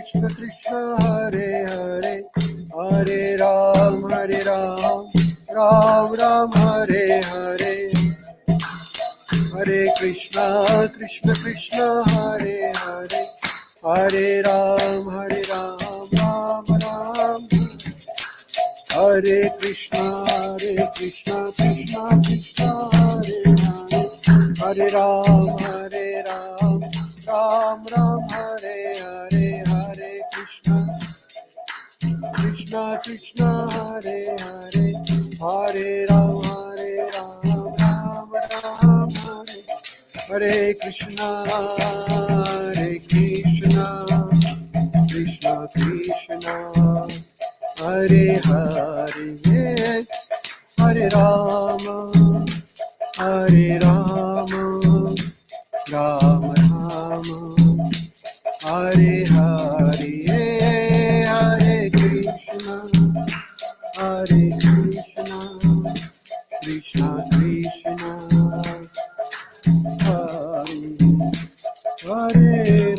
Krishna Krishna Hare Hare, Hare Ram Ram Ram Hare Hare, Hare Krishna Krishna Krishna Hare Hare, Hare Ram Ram Ram, Hare Krishna Krishna Krishna Hare Hare, Hare Ram Ram Ram Hare Hare, Hare Krishna Krishna Krishna Hare Hare, Hare Ram Ram Ram Hare, Hare Krishna Krishna Krishna Hare Hare, Hare Rama Rama Rama, Hare Hare, Hare Krishna Krishna Krishna Hare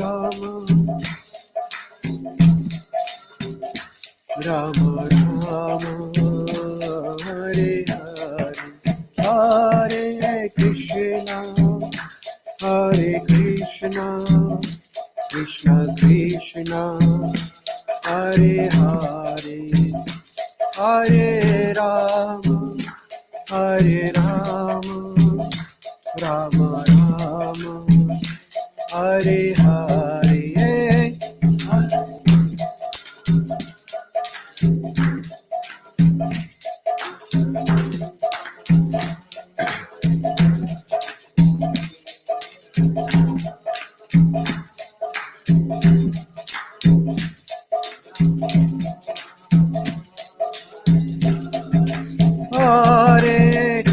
Rama Rama Rama, Hare Hare, Hare Krishna Krishna Krishna Hare Hare, Hare Rama Rama Rama, Hare Hare. Hare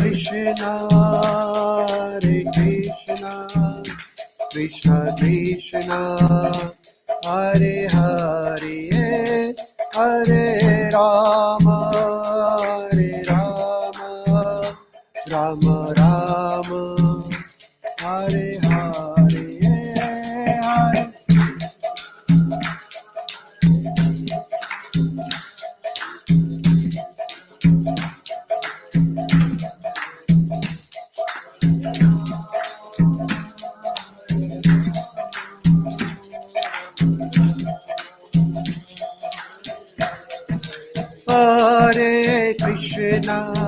Krishna Krishna Krishna Hare Hare, Hare Rama Rama Rama, Hare Hare, Hare. Hare Krishna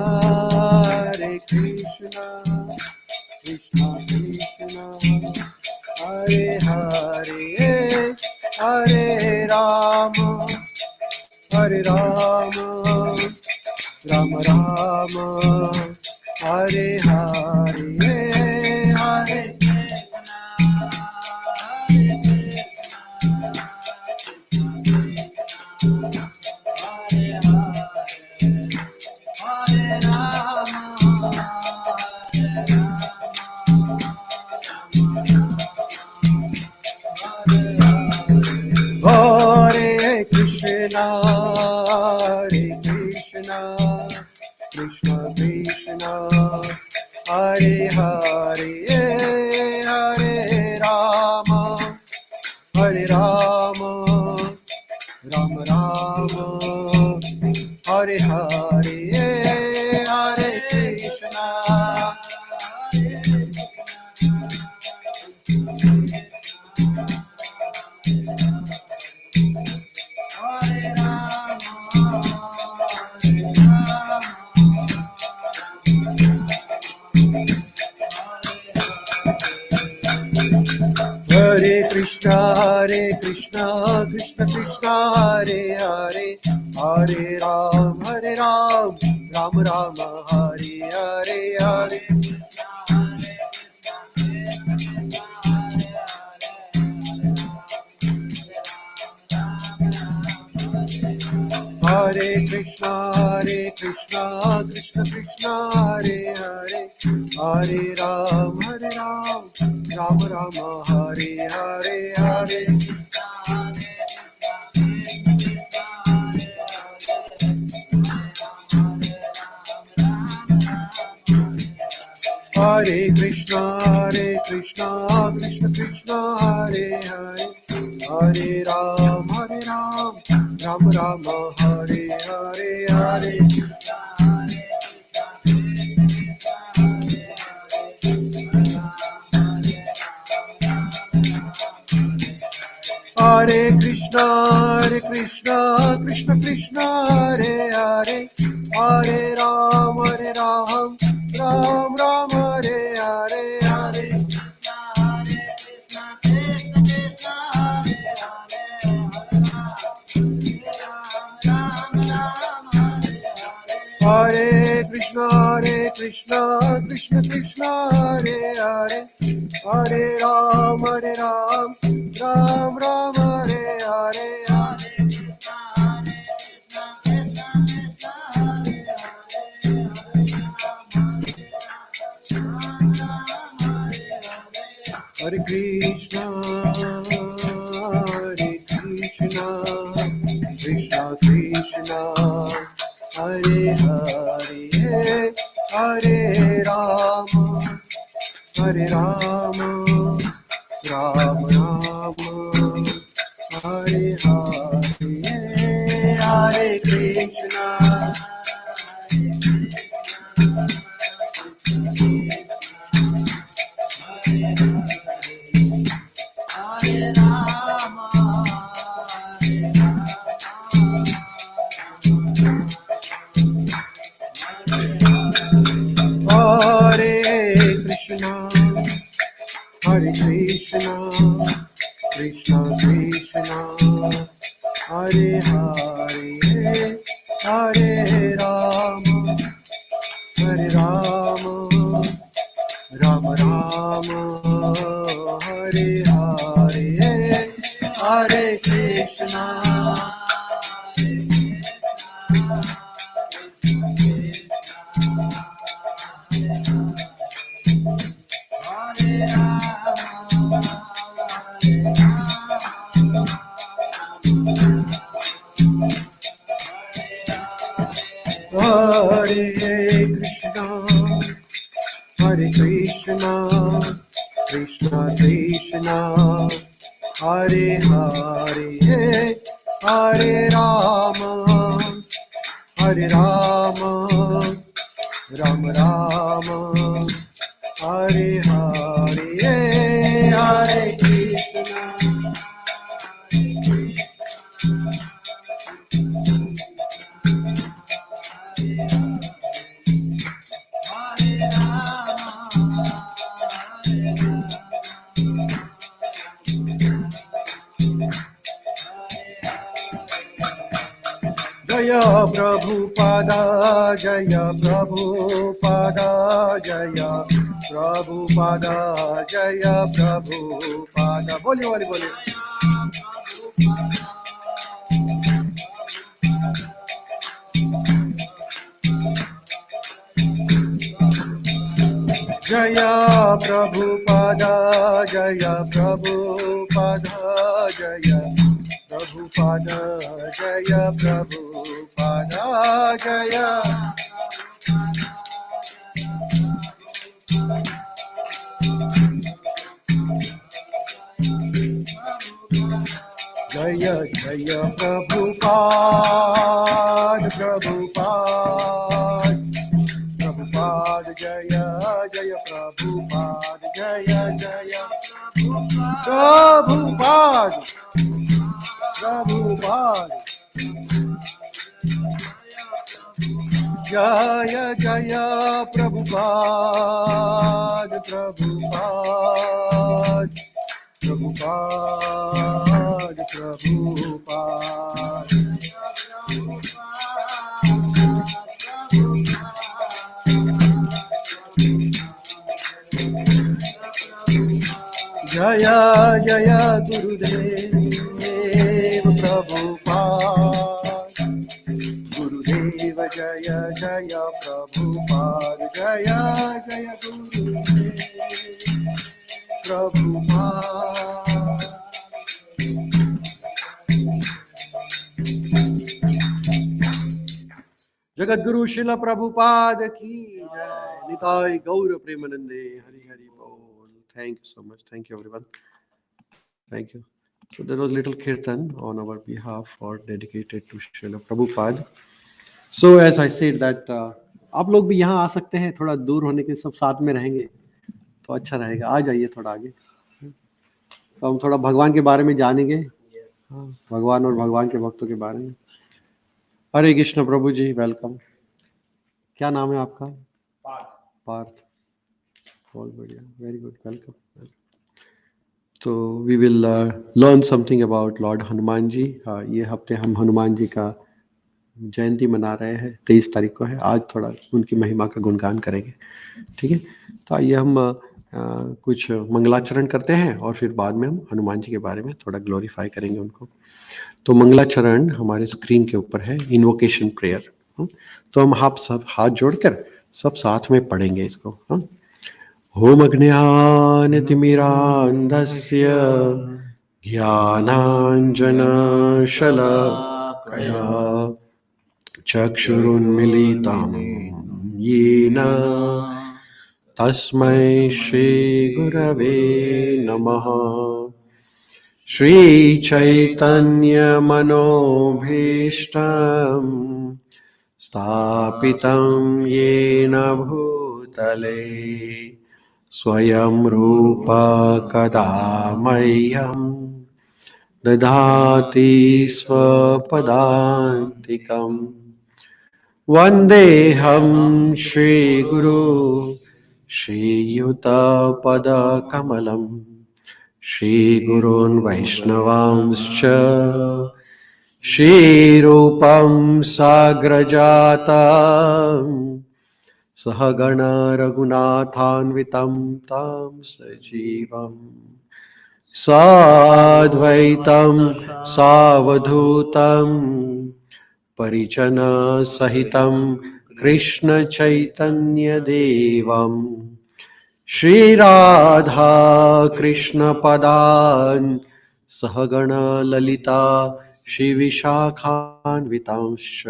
Krishna Krishna Hare Hare, Hare Rama Rama Rama, Hare Hare, Hare. Hare Krishna Krishna Krishna Hare Hare, Hare Rama Rama Rama, Hare Hare, Hare Krishna Hare Krishna Krishna Krishna Hare Hare, Hare Ram Ram Rama Hare Hare, Hare Hare Krishna Krishna Krishna Hare Hare, Hare Ram Ram Rama Hare Hare, Hare Hare Krishna Krishna Krishna Hare Hare, Hare Ram Hare Krishna, Krishna Krishna, Hare Hare, Hare Ram, Ram Ram, Hare Hare, Hare Krishna, Krishna Krishna, Hare Hare, Hare Ram, Ram Ram, Hare Hare, Hare Krishna, Krishna Krishna, Hare Hare, Hare Ram, Ram Ram, Hare Hare, Hare Krishna. Hare Krishna, Krishna Krishna, Hare Hare, Hare Ram, Ram Ram, Hare Hare, Hare Krishna. Hare Krishna, Krishna Krishna, Hare Hare, Hare Ram, Ram Ram, Hare Hare, Hare Krishna. Jaya Prabhupada, Jaya Prabhupada, Jaya Prabhupada, Jaya Prabhupada. बोलिए बोलिए बोलिए. Jaya Prabhupada, Jaya Prabhupada, Jaya Prabhupada, Jaya Prabhupada, Jaya. Jaya Jaya Prabhupada, Prabhupada, Prabhupada, Jaya Jaya Prabhupada, Jaya Jaya Prabhupada, Prabhupada, Jaya Jaya Prabhupada, Prabhupada, Prabhupada, Prabhupada. Jaya Jaya Gurudev Prabhupada, Gurudeva Jaya Jaya Prabhupada, Jaya Jaya Gurudev Prabhupada. Jagat Guru शिल प्रभुपाद की जय. निताय गौर प्रेमानंदे. हरि हरि बोल. Thank you so much. Thank you everyone. Thank you. So there was little kirtan on our behalf for dedicated to Srila Prabhupada. So as I said that आप लोग भी यहाँ आ सकते हैं. थोड़ा दूर होने के सब साथ में रहेंगे तो अच्छा रहेगा. आ जाइए थोड़ा आगे. तो हम थोड़ा भगवान के बारे में जानेंगे. हाँ, भगवान और भगवान के भक्तों के बारे में। हरे कृष्ण प्रभु जी, वेलकम। क्या नाम है आपका? पार्थ। बहुत बढ़िया, वेरी गुड, वेलकम। तो we will learn something about lord Hanuman ji. ये हफ्ते हम हनुमान जी का जयंती मना रहे हैं, 23 तारीख को है। आज थोड़ा उनकी महिमा का गुणगान करेंगे, ठीक है। तो आइए हम कुछ मंगलाचरण करते हैं और फिर बाद में हम हनुमान जी के बारे में थोड़ा ग्लोरीफाई करेंगे उनको। तो मंगलाचरण हमारे स्क्रीन के ऊपर है, इन्वोकेशन प्रेयर। तो हम आप सब हाथ जोड़कर सब साथ में पढ़ेंगे इसको। ओम अज्ञानतिमिरान्धस्य ज्ञानाञ्जनशलाकया चक्षुरुन्मीलितं येन तस्मै श्रीगुरवे नमः। श्रीचैतन्यमनोभीष्टं स्थापितं येन भूतले स्वयं रूप कदा मह्यं ददाति स्वपदान्तिकम्। वन्देऽहं श्रीगुरु श्रीयुतपदकमलं श्रीगुरून् वैष्णवांश्च श्रीरूपं साग्रजातं सहगण रघुनाथान्वितं तं सजीवम् साद्वैतं सावधूतं परिजन सहितं कृष्ण चैतन्य देवं श्रीराधा कृष्ण पदान् सहगण ललिता श्रीविशाखान्वितांश्च।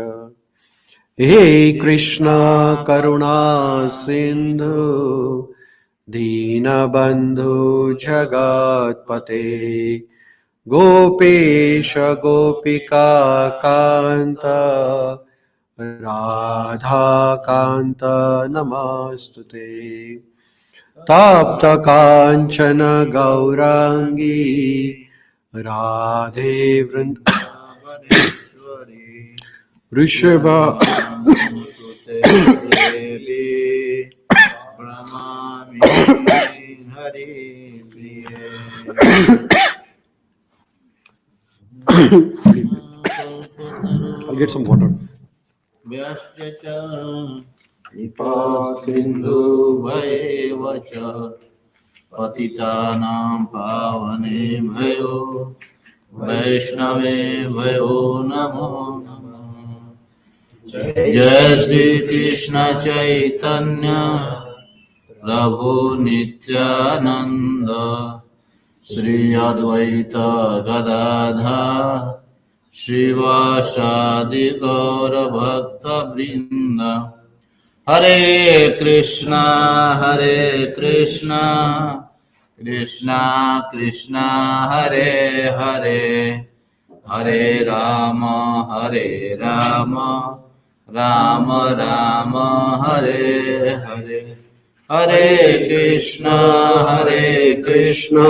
हे कृष्ण करुणा सिंधु दीनबंधु जगत्पते गोपेश गोपिका कांत राधा कांत नमस्तुते। तप्त कांचन गौरांगी राधे वृंदावनेश्वरी वृषभ हरि प्रिय। I'll get some water. कृपा सिंधु भैव च पतितानां पावनेभ्यो वैष्णवे भयो नमो नमः। जय श्री कृष्ण चैतन्य प्रभु नित्यानंद श्री अद्वैत गदाधर श्रीवासादि गौर भक्त वृंद। हरे कृष्णा कृष्णा कृष्णा हरे हरे हरे राम राम राम हरे हरे। हरे कृष्णा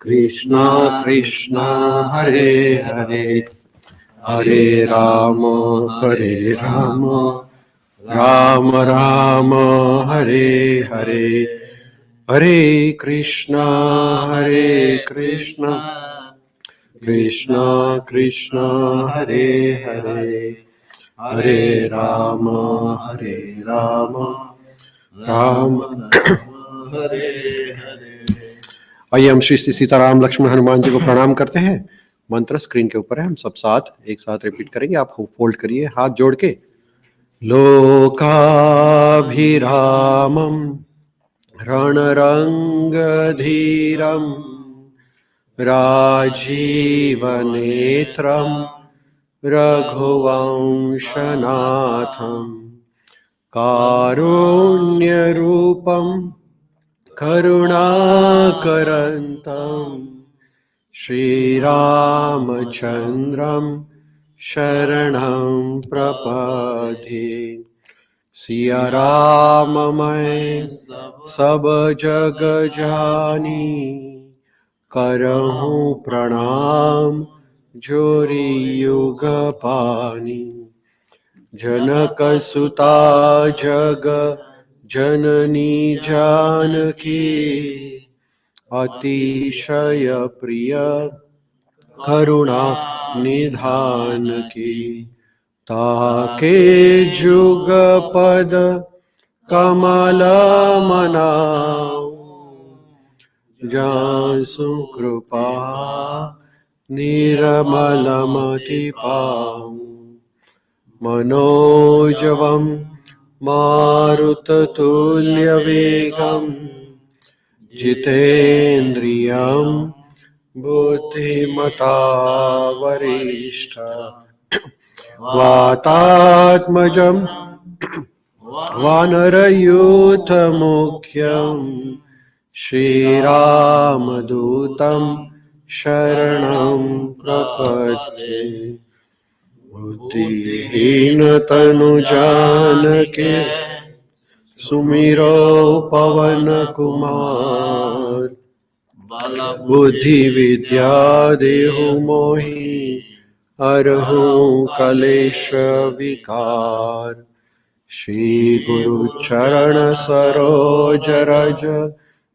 कृष्णा कृष्णा हरे हरे हरे राम राम राम हरे हरे। हरे कृष्णा कृष्णा कृष्णा हरे हरे हरे राम राम हरे हरे। आइए हम श्री सीताराम लक्ष्मण हनुमान जी को प्रणाम करते हैं। मंत्र स्क्रीन के ऊपर है, हम सब साथ एक साथ रिपीट करेंगे। आप फोल्ड करिए हाथ जोड़ के। लोकाभिरामं रणरंगधीरं राजीवनेत्रं रघुवंशनाथं कारुण्यरूपं करुणाकरन्तं श्रीरामचन्द्रं शरणं प्रपद्ये। सिया राम मैं सब जग जानी करहूँ प्रणाम जोरी युग पानी जनक सुता जग जननी जानकी अतिशय प्रिय करुणा निधान की ताके जुग पद कमल मनाओ जासु कृपा निर्मलमति पाऊं मनोजवं मारुततुल्यवेगं जितेन्द्रियं बुद्धिमता वरिष्ठ वातात्मजं वानरयूथमुख्यं श्रीरामदूतं शरणं प्रपद्ये बुद्धिहीन तनु जानके सुमिरो पवन कुमार बुद्धि विद्या देहु मोहि हरहु कलेश विकार श्री गुरु चरण सरोज रज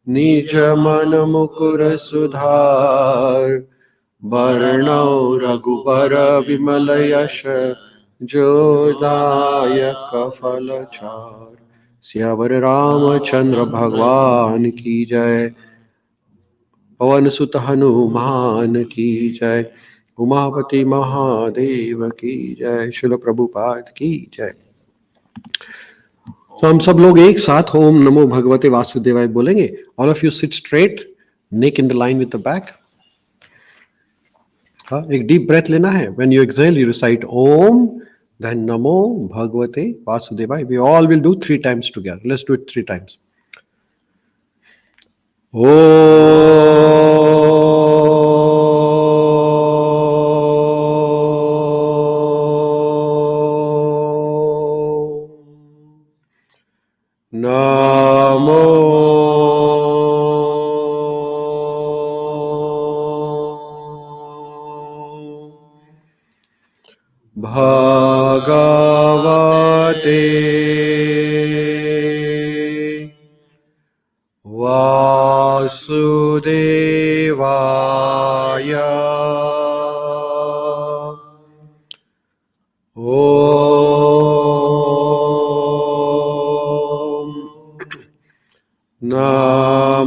निज मन मुकुर सुधार वर्णौ रघुबर विमल यश जोदायक फलचार सियावर रामचंद्र भगवान की जय पवन सुत हनुमान की जय उमापति महादेव की जय शिल प्रभुपाद की जय। तो हम सब लोग एक साथ ओम नमो भगवते वासुदेवाय बोलेंगे। All of you sit straight, neck in the line with the back. हाँ, एक डीप ब्रेथ लेना है। When you exhale you recite Om, then नमो भगवते वासुदेवाय। We all will do 3 times together. Let's do it 3 times. नमो भगवते वासुदेवाय ओम नमो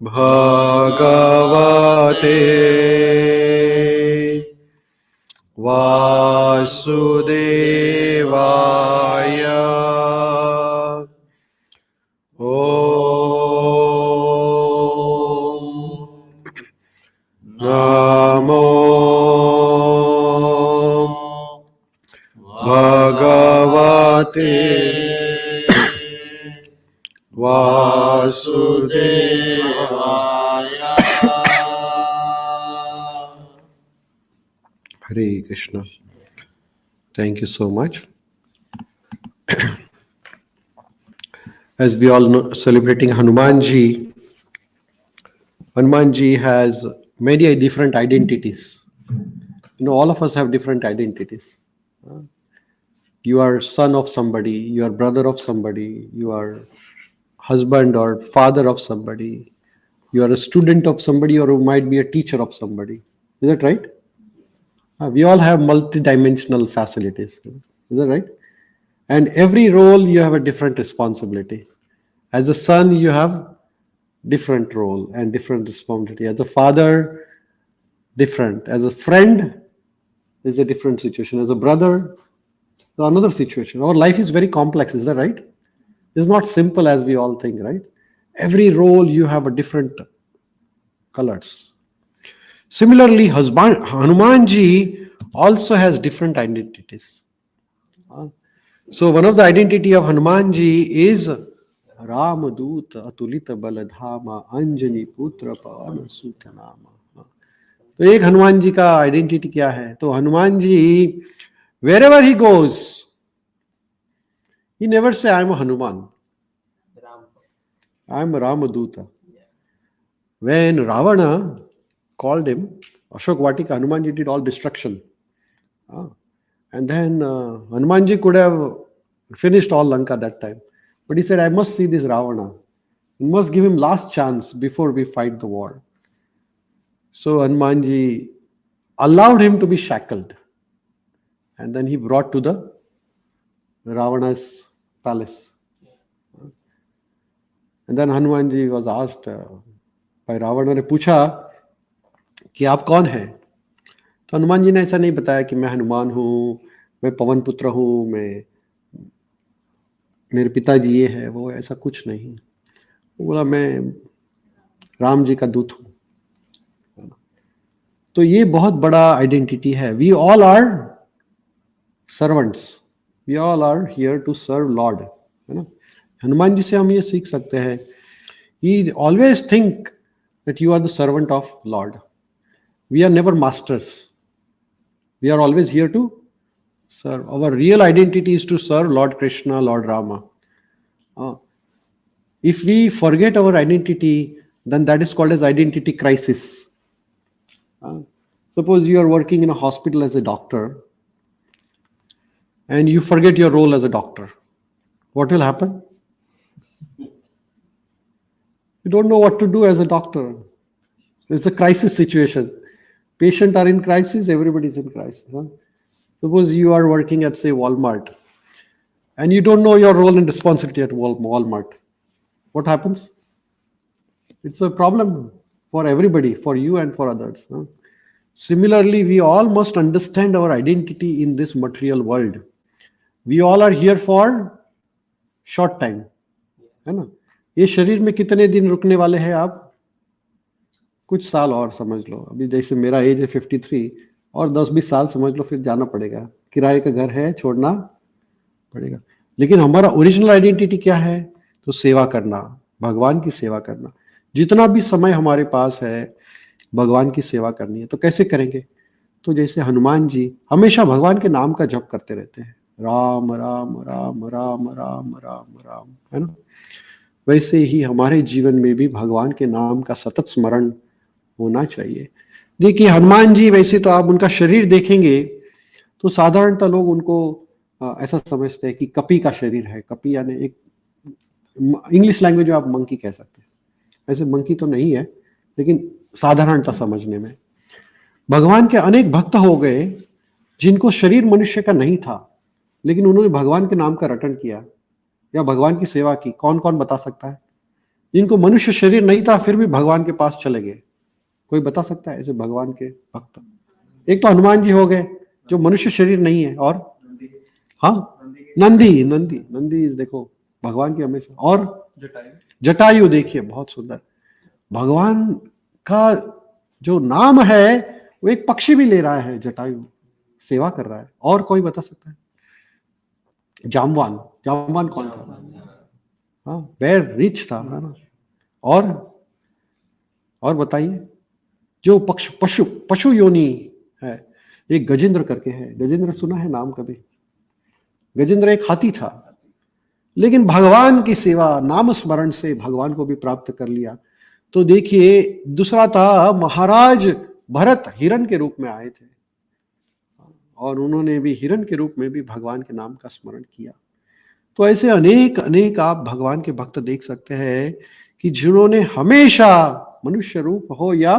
भगवते वासुदेवाय ओम नमो भगवते वासुदेवाय। Hare Krishna. Thank you so much. As we all know, celebrating Hanuman ji. Hanuman ji has many different identities. You know, all of us have different identities. You are son of somebody, you are brother of somebody, you are husband or father of somebody, you are a student of somebody, or you might be a teacher of somebody. Is that right? We all have multi-dimensional facilities. Is that right? And every role you have a different responsibility. As a son, you have different role and different responsibility. As a father, different. As a friend, is a different situation. As a brother, another situation. Our life is very complex. Is that right? It's not simple as we all think, right? Every role you have a different colors. Similarly, Hanuman ji also has different identities. So one of the identity of Hanuman ji is Ramadut Atulita Baladhama Anjani Putra Pavan Sutanama. तो एक हनुमान जी का identity क्या है? तो Hanuman ji wherever he goes, he never say I am a Hanuman, I am a Ramaduta. When Ravana called him, Ashok Vatika, Hanumanji did all destruction. And then Hanumanji could have finished all Lanka that time. But he said, I must see this Ravana. We must give him last chance before we fight the war. So Hanumanji allowed him to be shackled. And then he brought to the Ravana's palace. And then Hanumanji was asked by Ravana ने पूछा कि आप कौन हैं? तो हनुमान जी ने ऐसा नहीं बताया कि मैं हनुमान हूँ, मैं पवन पुत्र हूँ, मैं मेरे पिताजी ये है वो, ऐसा कुछ नहीं. वो बोला मैं राम जी का दूत हूँ. तो ये बहुत बड़ा आइडेंटिटी है. We all are servants, we all are here to serve Lord, है ना. हनुमान जी से हम ये सीख सकते हैं. He always think that you are the servant of Lord. We are never masters. We are always here to serve. Our real identity is to serve Lord Krishna, Lord Rama. If we forget our identity, then that is called as identity crisis. Suppose you are working in a hospital as a doctor and you forget your role as a doctor. What will happen? You don't know what to do as a doctor. It's a crisis situation. Patients are in crisis, everybody is in crisis. Suppose you are working at, say, Walmart, and you don't know your role and responsibility at Walmart. What happens? It's a problem for everybody, for you and for others. Similarly, we all must understand our identity in this material world. We all are here for short time. है ना? ये शरीर में कितने दिन रुकने वाले हैं आप? कुछ साल और समझ लो. अभी जैसे मेरा एज है 53, और 10-20 साल समझ लो, फिर जाना पड़ेगा. किराए का घर है, छोड़ना पड़ेगा. लेकिन हमारा ओरिजिनल आइडेंटिटी क्या है? तो सेवा करना, भगवान की सेवा करना. जितना भी समय हमारे पास है भगवान की सेवा करनी है. तो कैसे करेंगे? तो जैसे हनुमान जी हमेशा भगवान के नाम का जप करते रहते हैं, राम राम राम राम राम राम राम, है ना. वैसे ही हमारे जीवन में भी भगवान के नाम का सतत स्मरण होना चाहिए. देखिए हनुमान जी, वैसे तो आप उनका शरीर देखेंगे तो साधारणतः लोग उनको ऐसा समझते हैं कि कपि का शरीर है. कपि यानी एक इंग्लिश लैंग्वेज में आप मंकी कह सकते हैं. ऐसे मंकी तो नहीं है, लेकिन साधारणतः समझने में भगवान के अनेक भक्त हो गए जिनको शरीर मनुष्य का नहीं था, लेकिन उन्होंने भगवान के नाम का रटन किया या भगवान की सेवा की. कौन कौन बता सकता है? जिनको मनुष्य शरीर नहीं था फिर भी भगवान के पास चले गए. कोई बता सकता है ऐसे भगवान के भक्त? एक तो हनुमान जी हो गए जो मनुष्य शरीर नहीं है, और हाँ नंदी. नंदी इस देखो भगवान की हमेशा. और जटायु देखिए, बहुत सुंदर. भगवान का जो नाम है वो एक पक्षी भी ले रहा है, जटायु सेवा कर रहा है. और कोई बता सकता है? जामवान कौन था? हाँ, बेर रिच था, है ना. और बताइए, जो पशु योनि है, एक गजेंद्र करके है. गजेंद्र सुना है नाम कभी? गजेंद्र एक हाथी था, लेकिन भगवान की सेवा नाम स्मरण से भगवान को भी प्राप्त कर लिया. तो देखिए दूसरा था महाराज भरत, हिरण के रूप में आए थे और उन्होंने भी हिरण के रूप में भी भगवान के नाम का स्मरण किया. तो ऐसे अनेक आप भगवान के भक्त देख सकते हैं कि जिन्होंने हमेशा मनुष्य रूप हो या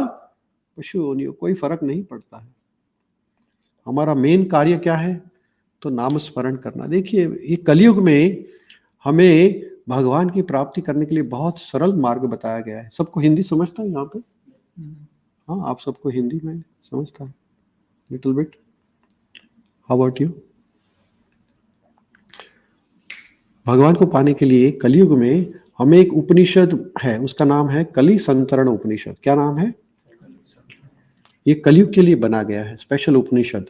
पशु योनि हो, कोई फर्क नहीं पड़ता है. हमारा मेन कार्य क्या है? तो नाम स्मरण करना. देखिए ये कलयुग में हमें भगवान की प्राप्ति करने के लिए बहुत सरल मार्ग बताया गया है. सबको हिंदी समझता है यहाँ पे? हाँ, आप सबको हिंदी में समझता है? Little bit. How about you? भगवान को पाने के लिए कलयुग में हमें एक उपनिषद है, उसका नाम है कली संतरण उपनिषद. क्या नाम है? ये कलयुग के लिए बना गया है स्पेशल उपनिषद.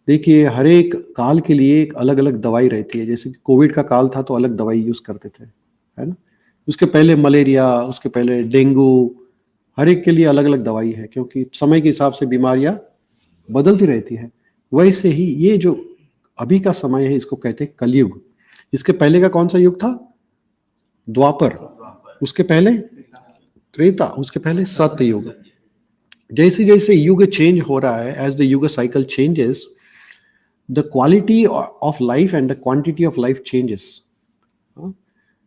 देखिए हर एक काल के लिए एक अलग अलग दवाई रहती है. जैसे कि कोविड का काल था तो अलग दवाई यूज करते थे, है ना. उसके पहले मलेरिया, उसके पहले डेंगू, हर एक के लिए अलग अलग दवाई है, क्योंकि समय के हिसाब से बीमारियां बदलती रहती है. वैसे ही ये जो अभी का समय है इसको कहते हैं कलयुग. इसके पहले का कौन सा युग था? द्वापर. उसके पहले त्रेता, उसके पहले सतयुग। जैसे जैसे युग चेंज हो रहा है, एज द युग cycle changes, the quality of life and the quantity of life changes.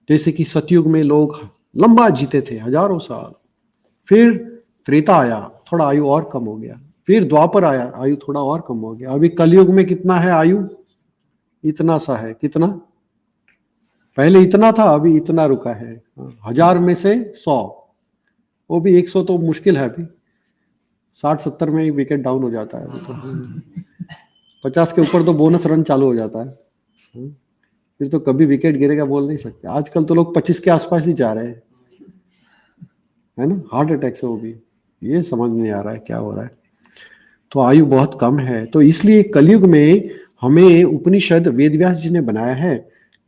जैसे कि सतयुग में लोग लंबा जीते थे, हजारों साल। फिर त्रेता आया, थोड़ा आयु और कम हो गया। फिर द्वापर आया, आयु थोड़ा और कम हो गया। अभी कलयुग में कितना है आयु? इतना सा है। कितना? पहले इतना था, अभी इतना रुका है। 1000 में से 100, वो भी 100 तो मुश्किल है। अभी 60-70 में ही विकेट डाउन हो जाता है। अभी तो 50 के ऊपर तो बोनस रन चालू हो जाता है। फिर तो कभी विकेट गिरेगा बोल नहीं सकते। आजकल तो लोग 25 के आसपास ही जा रहे हैं, है ना। हार्ट अटैक से वो भी, ये समझ नहीं आ रहा है क्या हो रहा है। तो आयु बहुत कम है। तो इसलिए कलयुग में हमें उपनिषद वेदव्यास जी ने बनाया है।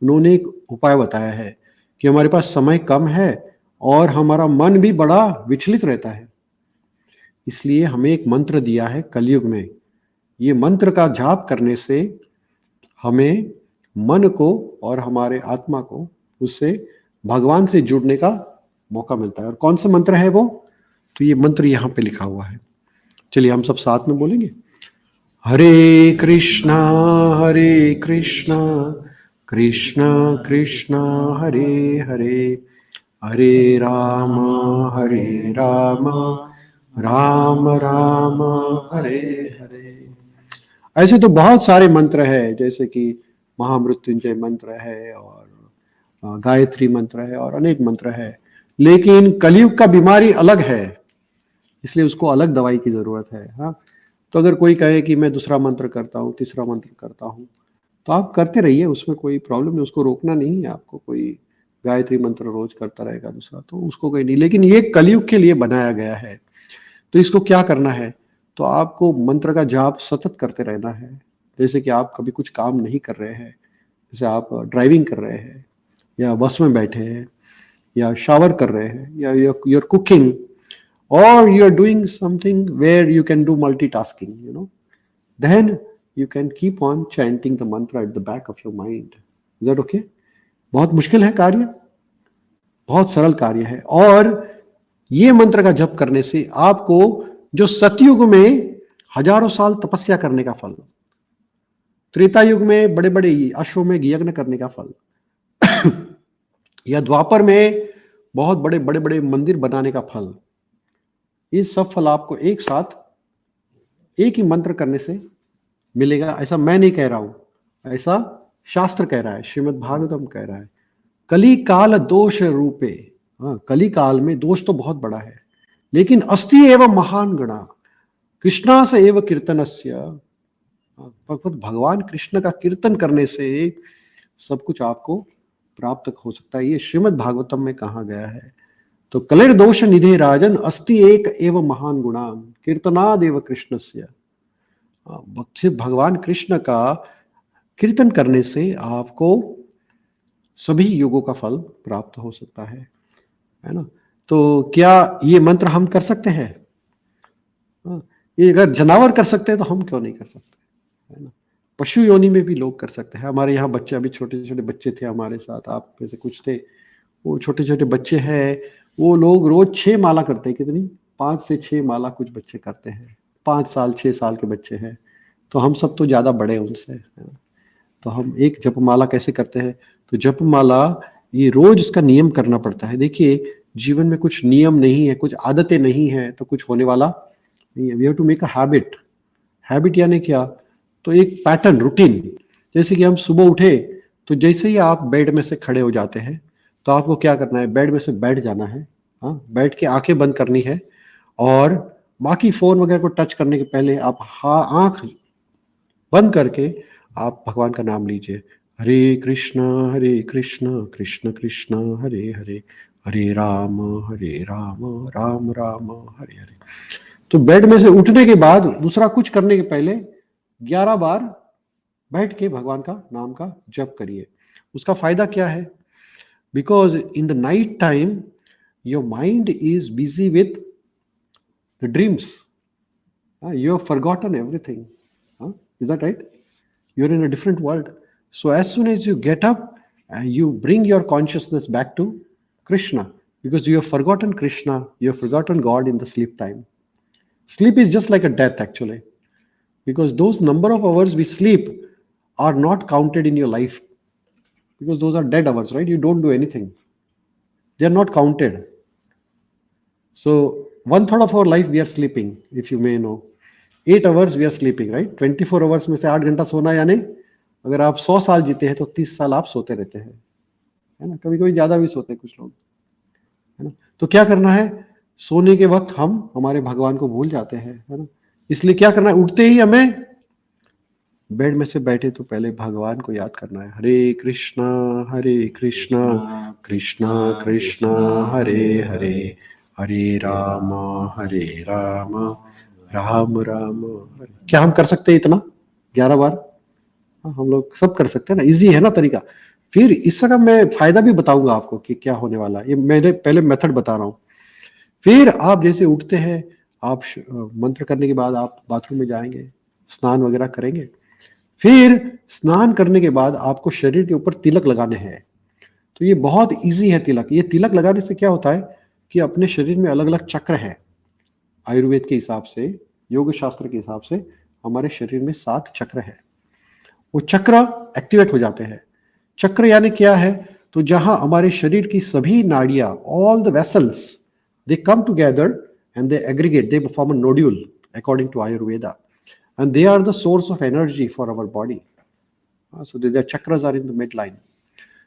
उन्होंने एक उपाय बताया है कि हमारे पास समय कम है और हमारा मन भी बड़ा विचलित रहता है। इसलिए हमें एक मंत्र दिया है कलयुग में। ये मंत्र का जाप करने से हमें मन को और हमारे आत्मा को उससे भगवान से जुड़ने का मौका मिलता है। और कौन सा मंत्र है वो? तो ये मंत्र यहाँ पे लिखा हुआ है। चलिए हम सब साथ में बोलेंगे। हरे कृष्णा कृष्णा कृष्णा हरे हरे, हरे राम राम राम राम हरे हरे। ऐसे तो बहुत सारे मंत्र है, जैसे कि महामृत्युंजय मंत्र है और गायत्री मंत्र है और अनेक मंत्र है। लेकिन कलयुग का बीमारी अलग है, इसलिए उसको अलग दवाई की जरूरत है। हाँ, तो अगर कोई कहे कि मैं दूसरा मंत्र करता हूँ, तीसरा मंत्र करता हूँ, तो आप करते रहिए, उसमें कोई प्रॉब्लम नहीं, उसको रोकना नहीं है आपको। कोई गायत्री मंत्र रोज करता रहेगा दूसरा, तो उसको कोई नहीं। लेकिन ये कलयुग के लिए बनाया गया है। तो इसको क्या करना है? तो आपको मंत्र का जाप सतत करते रहना है। जैसे कि आप कभी कुछ काम नहीं कर रहे हैं, जैसे आप ड्राइविंग कर रहे हैं या बस में बैठे हैं या शावर कर रहे हैं या you're cooking or you're doing something where you can do multitasking, then you can keep on chanting the mantra at the back of your mind. Is that okay? बहुत मुश्किल है कार्य, बहुत सरल कार्य है। और ये मंत्र का जप करने से आपको जो सतयुग में हजारों साल तपस्या करने का फल, त्रेता युग में बड़े बड़े अश्वमेध यज्ञ करने का फल, या द्वापर में बहुत बड़े बड़े बड़े मंदिर बनाने का फल, ये सब फल आपको एक साथ एक ही मंत्र करने से मिलेगा। ऐसा मैं नहीं कह रहा हूं, ऐसा शास्त्र कह रहा है, श्रीमद् भागवतम कह रहा है। कली काल दोष रूपे, हाँ, कली काल में दोष तो बहुत बड़ा है, लेकिन अस्ति एवं महान गणा कृष्णा से एवं कीर्तनस्य, भगवान कृष्ण का कीर्तन करने से सब कुछ आपको प्राप्त हो सकता है। ये श्रीमद् भागवतम में कहा गया है। तो कलेर दोष निधे राजन अस्ति एक एवं महान गुणान कीर्तनादेव कृष्णस्य। भगवान कृष्ण का कीर्तन करने से आपको सभी युगों का फल प्राप्त हो सकता है ना। तो क्या ये मंत्र हम कर सकते हैं? ये अगर जानवर कर सकते हैं तो हम क्यों नहीं कर सकते, है ना। पशु योनि में भी लोग कर सकते हैं। हमारे यहाँ बच्चे, अभी छोटे छोटे बच्चे थे हमारे साथ, आप में से कुछ थे, वो छोटे छोटे बच्चे हैं, वो लोग रोज 6 माला करते हैं। कितनी? 5 से 6 माला कुछ बच्चे करते हैं। 5 साल 6 साल के बच्चे हैं। तो हम सब तो ज्यादा बड़े उनसे, है ना। तो हम एक जपमाला कैसे करते हैं? तो जपमाला ये रोज इसका नियम करना पड़ता है। देखिए, जीवन में कुछ नियम नहीं है, कुछ आदतें नहीं है, तो कुछ होने वाला नहीं है। We have to make a habit. Habit यानी क्या? तो एक पैटर्न, रूटीन। जैसे कि हम सुबह उठे तो जैसे ही आप बेड में से खड़े हो जाते हैं, तो आपको क्या करना है? बेड में से बैठ जाना है। हाँ, बैठ के आंखें बंद करनी है और बाकी फोन वगैरह को टच करने के पहले आप आंख बंद करके आप भगवान का नाम लीजिए। हरे कृष्ण कृष्ण कृष्ण हरे हरे, हरे राम राम राम हरे हरे। तो बेड में से उठने के बाद दूसरा कुछ करने के पहले 11 बार बैठ के भगवान का नाम का जप करिए। उसका फायदा क्या है? Because in the night time your mind is busy with the dreams, you have forgotten everything. Is that right? You're in a different world. So as soon as you get up, you bring your consciousness back to Krishna. because you have forgotten Krishna, you have forgotten God in the sleep time. Sleep is just like a death actually, because those number of hours we sleep are not counted in your life, because those are dead hours, right? You don't do anything. They are not counted. So 1/3 of our life we are sleeping, if you may know. 8 hours we are sleeping, right? 24 hours में से 8 घंटा सोना, यानी अगर आप 100 साल जीते हैं तो 30 साल आप सोते रहते हैं, है ना? कभी कभी ज्यादा भी सोते हैं कुछ लोग, है ना? तो क्या करना है, सोने के वक्त हम हमारे भगवान को भूल जाते हैं, है ना? इसलिए क्या करना है, उठते ही हमें बेड में से बैठे तो पहले भगवान को याद करना है। हरे कृष्णा कृष्णा कृष्णा हरे हरे, हरे राम राम राम राम हरे। क्या हम कर सकते हैं इतना 11 बार? हाँ, हम लोग सब कर सकते हैं ना, इजी है ना तरीका। फिर इसका मैं फायदा भी बताऊंगा आपको कि क्या होने वाला है, ये मैंने पहले मेथड बता रहा हूं। फिर आप जैसे उठते हैं, आप मंत्र करने के बाद आप बाथरूम में जाएंगे, स्नान वगैरह करेंगे। फिर स्नान करने के बाद आपको शरीर के ऊपर तिलक लगाने हैं। तो ये बहुत इजी है तिलक। ये तिलक लगाने से क्या होता है कि अपने शरीर में अलग अलग चक्र है। आयुर्वेद के हिसाब से, योग शास्त्र के हिसाब से हमारे शरीर में 7 चक्र है। वो चक्र एक्टिवेट हो जाते हैं। चक्र यानी क्या है, तो जहां हमारे शरीर की सभी नाड़ियां, all the vessels, they come together and they aggregate, they form a nodule according to Ayurveda, and they are the source of energy for our body. So the chakras are in the midline.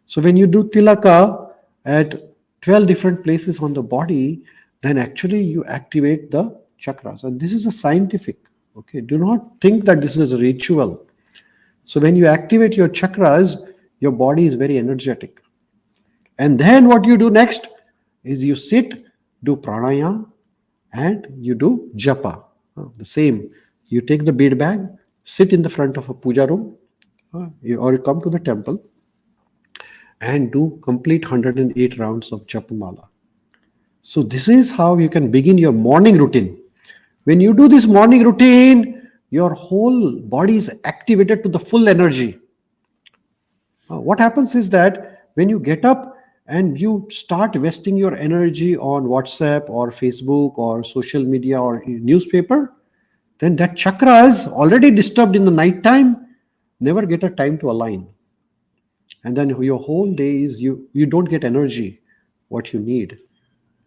So when you do tilaka at 12 different places on the body, then actually you activate the chakras, and this is a scientific. Okay, do not think that this is a ritual. So when you activate your chakras, your body is very energetic. And then what you do next is you sit, do pranayama, and you do japa. The same. You take the bead bag, sit in the front of a puja room, or you come to the temple and do complete 108 rounds of japamala. So this is how you can begin your morning routine. When you do this morning routine, your whole body is activated to the full energy. What happens is that when you get up and you start wasting your energy on WhatsApp or Facebook or social media or newspaper, then that chakra is already disturbed in the night time, never get a time to align. And then your whole day is you don't get energy, what you need.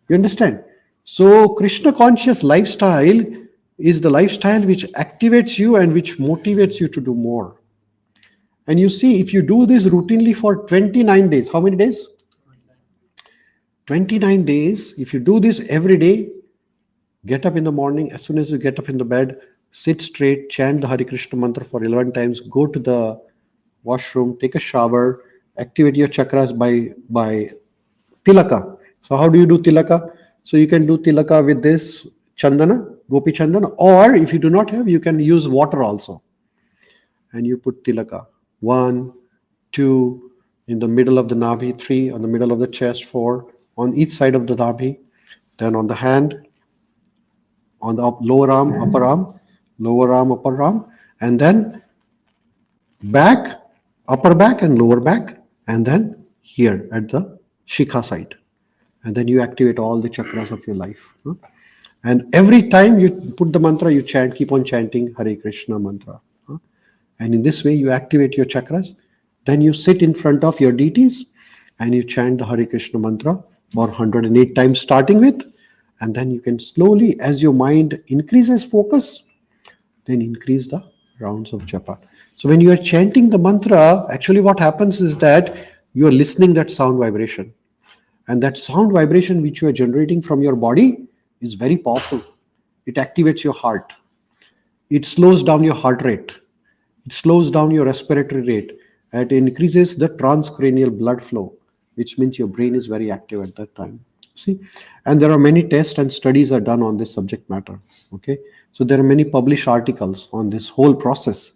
You understand? So Krishna conscious lifestyle is the lifestyle which activates you and which motivates you to do more. And you see, if you do this routinely for 29 days, how many days? 29 days. If you do this every day, get up in the morning, as soon as you get up in the bed, sit straight, chant the Hare Krishna mantra for 11 times, go to the washroom, take a shower, activate your chakras by tilaka. So how do you do tilaka? So you can do tilaka with this chandana, gopi chandana, or if you do not have, you can use water also. And you put tilaka. 1, 2, in the middle of the navi, 3, on the middle of the chest, 4, on each side of the navi, then on the hand, on the lower arm, upper arm, lower arm, upper arm, and then back, upper back and lower back, and then here at the shikha side. And then you activate all the chakras of your life. And every time you put the mantra, you chant, keep on chanting Hare Krishna mantra. And in this way, you activate your chakras. Then you sit in front of your deities and you chant the Hare Krishna mantra for 108 times starting with. And then you can slowly, as your mind increases focus, then increase the rounds of japa. So when you are chanting the mantra, actually what happens is that you are listening that sound vibration. And that sound vibration which you are generating from your body is very powerful. It activates your heart. It slows down your heart rate. It slows down your respiratory rate. And it increases the transcranial blood flow, which means your brain is very active at that time. See, and there are many tests and studies are done on this subject matter. Okay, so there are many published articles on this whole process.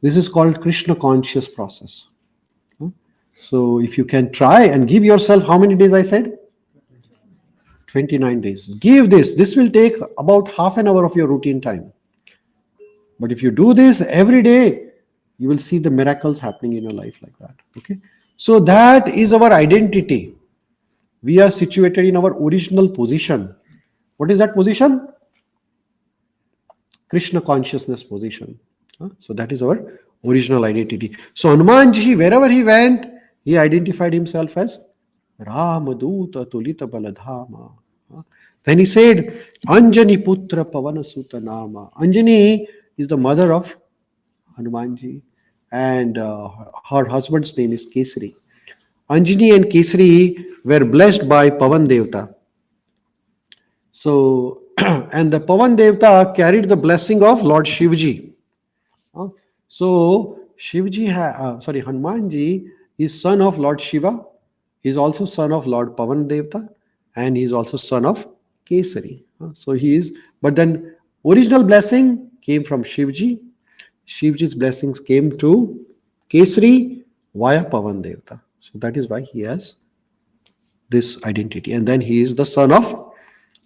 This is called Krishna conscious process. So if you can try and give yourself, how many days I said? 29 days. Give this. This will take about half an hour of your routine time. But if you do this every day, you will see the miracles happening in your life like that. Okay, so that is our identity. we are situated in our original position. What is that position? Krishna consciousness position. So that is our original identity. So Hanumanji, wherever he went, he identified himself as Ramaduta Tulita Baladhama. Then he said, Anjani Putra Pavana Suta Nama. Anjani is the mother of Hanumanji, and her husband's name is Kesari. Anjani and Kesari were blessed by Pavan Devta. So, and the Pavan Devta carried the blessing of Lord Shivji. So, Hanumanji is son of Lord Shiva. He is also son of Lord Pavan Devta, and he is also son of Kesari. So he is, but then original blessing came from Shivji. Shivji's blessings came to Kesari via Pavan Devta. So that is why he has this identity. And then he is the son of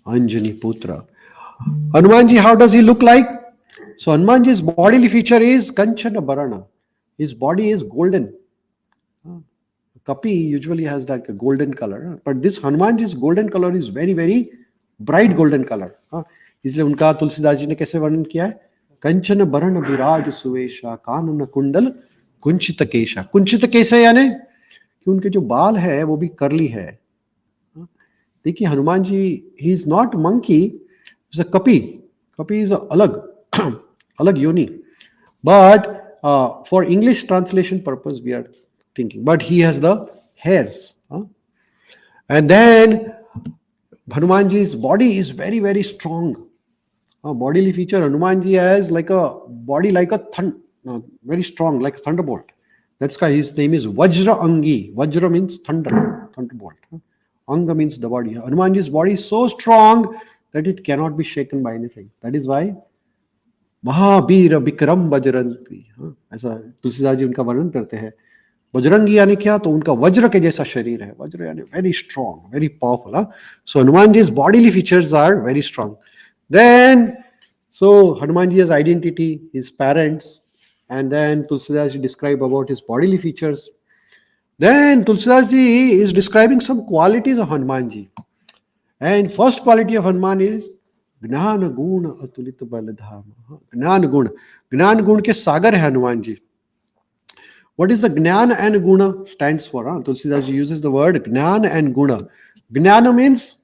Anjani Putra. Hanumanji, how does he look like? So Hanumanji's bodily feature is Kanchana Bharana. His body is golden. Kapi usually has like a golden color, but this Hanumanji's golden color is very, very bright golden color. इसलिए उनका तुलसीदास जी ने कैसे वर्णन किया है? कंचन बरण विराज सुवेशा कानन कुंडल कुंचित केशा. कुंचित केश यानी कि उनके जो बाल है वो भी करली है. देखिए Hanuman ji, he is not monkey, is a कपी. कपी इज अलग अलग योनि, but for English translation purpose we are thinking, but he has the hairs. And then Hanumanji's body is very, very strong. Bodily feature, Hanumanji has like a body like a very strong, like a thunderbolt. That's why his name is Vajra Angi. Vajra means thunder, thunderbolt. Anga means the body. Hanumanji's body is so strong that it cannot be shaken by anything. That is why Mahabir Bikram Bajrangi. ऐसा तुलसीदास जी उनका वर्णन करते हैं. बजरंगी यानी क्या? तो उनका वज्र के जैसा शरीर है. वज्र यानी very strong, very powerful. So Hanuman जी's bodily features are very strong. Then so Hanuman ji has identity, his parents, and then Tulsidas ji describe about his bodily features. Then Tulsidas ji is describing some qualities of Hanuman ji. And first quality of Hanuman is Gnan Guna Atulit Baladhama. Gnan Guna. Gnan Guna के सागर है Hanuman ji. What is the Gnan and Guna stands for? Tulsidas ji uses the word Gnan and Guna. Gnana means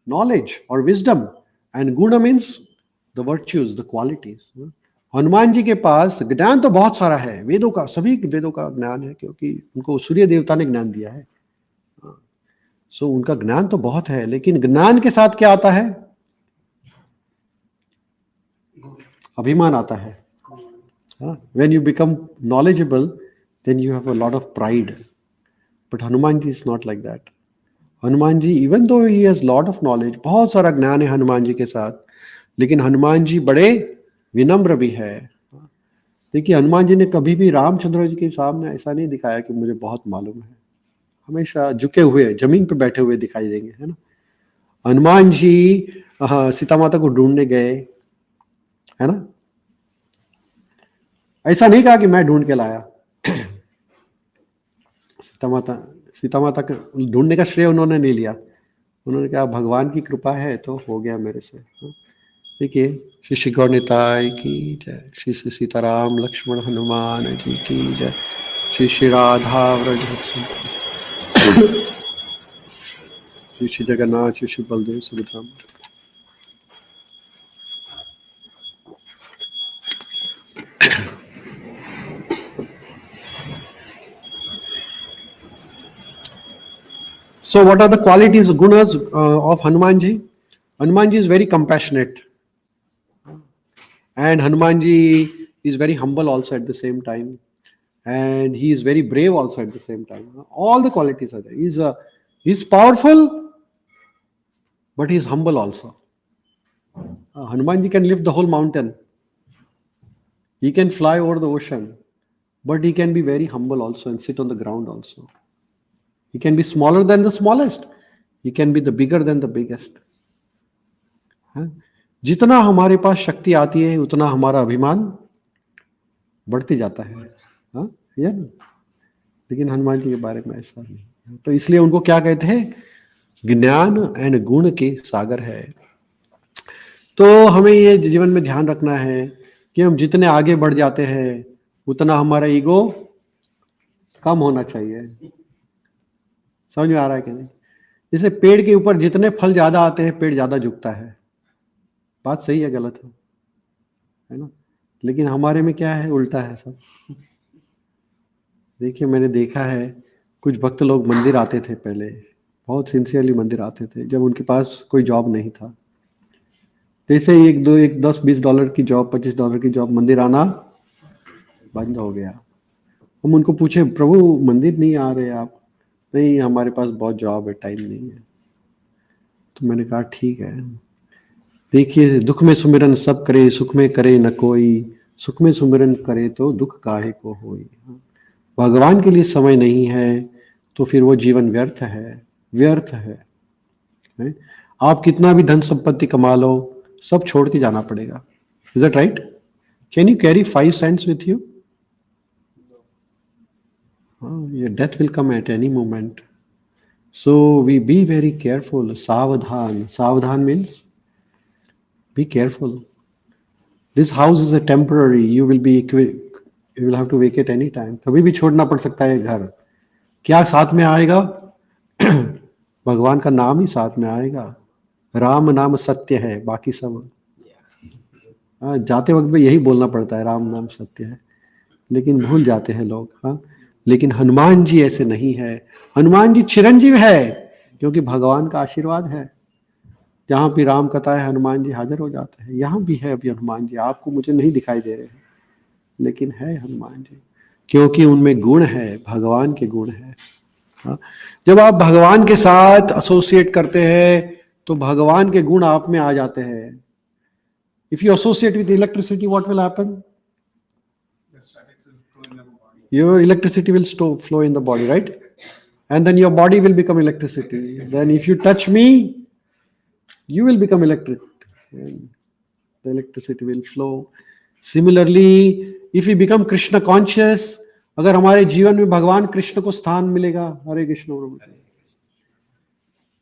knowledge or wisdom, and Guna means the virtues, the qualities. Hanuman ji के पास ज्ञान तो बहुत सारा है, वेदों का, सभी वेदों का ज्ञान है, क्योंकि उनको सूर्य देवता ने ज्ञान दिया है. सो उनका ज्ञान तो बहुत है, लेकिन ज्ञान के साथ क्या आता है? अभिमान आता है. When you become knowledgeable, then you have a lot of pride. But Hanuman ji is not like that. Hanuman ji, even though he has lot of knowledge, बहुत सारा ज्ञान है हनुमान जी के साथ, लेकिन हनुमान जी बड़े विनम्र भी है. देखिए हनुमान जी ने कभी भी रामचंद्र जी के सामने ऐसा नहीं दिखाया कि मुझे बहुत मालूम है. हमेशा झुके हुए, जमीन पे बैठे हुए दिखाई देंगे, है ना. हनुमान जी सीता माता को ढूंढने गए, है ना. ऐसा नहीं कहा कि मैं ढूंढ के लाया. सीता माता का ढूंढने का श्रेय उन्होंने नहीं लिया. उन्होंने कहा भगवान की कृपा है तो हो गया मेरे से. देखिए श्री श्री गौरनिताय की जय, श्री श्री सीताराम लक्ष्मण हनुमान जी की जय, Shri Shri Radha Vraj Shri Shri Jagannath, Shri Shri Baldev Subhadra. So what are the qualities, gunas of Hanumanji? Hanumanji is very compassionate, and Hanumanji is very humble also at the same time, and he is very brave also at the same time. All the qualities are there. He's powerful, but he is humble also. Hanumanji can lift the whole mountain. He can fly over the ocean, but he can be very humble also and sit on the ground also. He can be smaller than the smallest. He can be the bigger than the biggest. जितना हमारे पास शक्ति आती है उतना हमारा अभिमान बढ़ते जाता है. या लेकिन हनुमान जी के बारे में ऐसा नहीं. तो इसलिए उनको क्या कहते हैं? ज्ञान एंड गुण के सागर है। तो हमें ये जीवन में ध्यान रखना है कि हम जितने आगे बढ़ जाते हैं उतना हमारा ईगो कम होना चाहिए। समझ में आ रहा है कि नहीं? जैसे पेड़ के ऊपर जितने फल ज्यादा आते हैं पेड़ ज्यादा झुकता है। बात सही है गलत है ना? लेकिन हमारे में क्या है, उल्टा है सब। देखिए मैंने देखा है कुछ भक्त लोग मंदिर आते थे पहले, बहुत सिंसियरली मंदिर आते थे जब उनके पास कोई जॉब नहीं था। जैसे ही एक 10-20 डॉलर की जॉब, $25 की जॉब, मंदिर आना बंद हो गया। हम उनको पूछे, प्रभु मंदिर नहीं आ रहे आप? नहीं, हमारे पास बहुत जॉब है, टाइम नहीं है। तो मैंने कहा ठीक है, देखिए दुख में सुमिरन सब करे, सुख में करे न कोई, सुख में सुमिरन करे तो दुख काहे को होई। भगवान के लिए समय नहीं है तो फिर वो जीवन व्यर्थ है, व्यर्थ है? आप कितना भी धन संपत्ति कमा लो, सब छोड़ के जाना पड़ेगा। Is that right? Can you carry 5 cents with you? Your death will come at any moment. So we be very careful. Savadhan. Savadhan means be careful. This house is a temporary. You will have to vacate any time. कभी भी छोड़ना पड़ सकता है घर। क्या साथ में आएगा? भगवान का नाम ही साथ में आएगा। राम नाम सत्य है, बाकी सब जाते वक्त भी यही बोलना पड़ता है, राम नाम सत्य है, लेकिन भूल जाते हैं लोग। हाँ, लेकिन हनुमान जी ऐसे नहीं है। हनुमान जी चिरंजीव है क्योंकि भगवान का आशीर्वाद है। जहां भी राम कथा है हनुमान जी हाजिर हो जाते हैं। यहाँ भी है अभी हनुमान जी, आपको मुझे नहीं दिखाई दे रहे हैं, लेकिन है हनुमान जी, क्योंकि उनमें गुण है, भगवान के गुण है। हाँ? जब आप भगवान के साथ एसोसिएट करते हैं तो भगवान के गुण आप में आ जाते हैं। If you associate with electricity, what will happen? Your electricity will flow in the body, right? And then your body will become electricity. Then if you touch me, you will become electric. And the electricity will flow. Similarly, if we become Krishna conscious, अगर हमारे जीवन में भगवान कृष्ण को स्थान मिलेगा, हरे Krishna,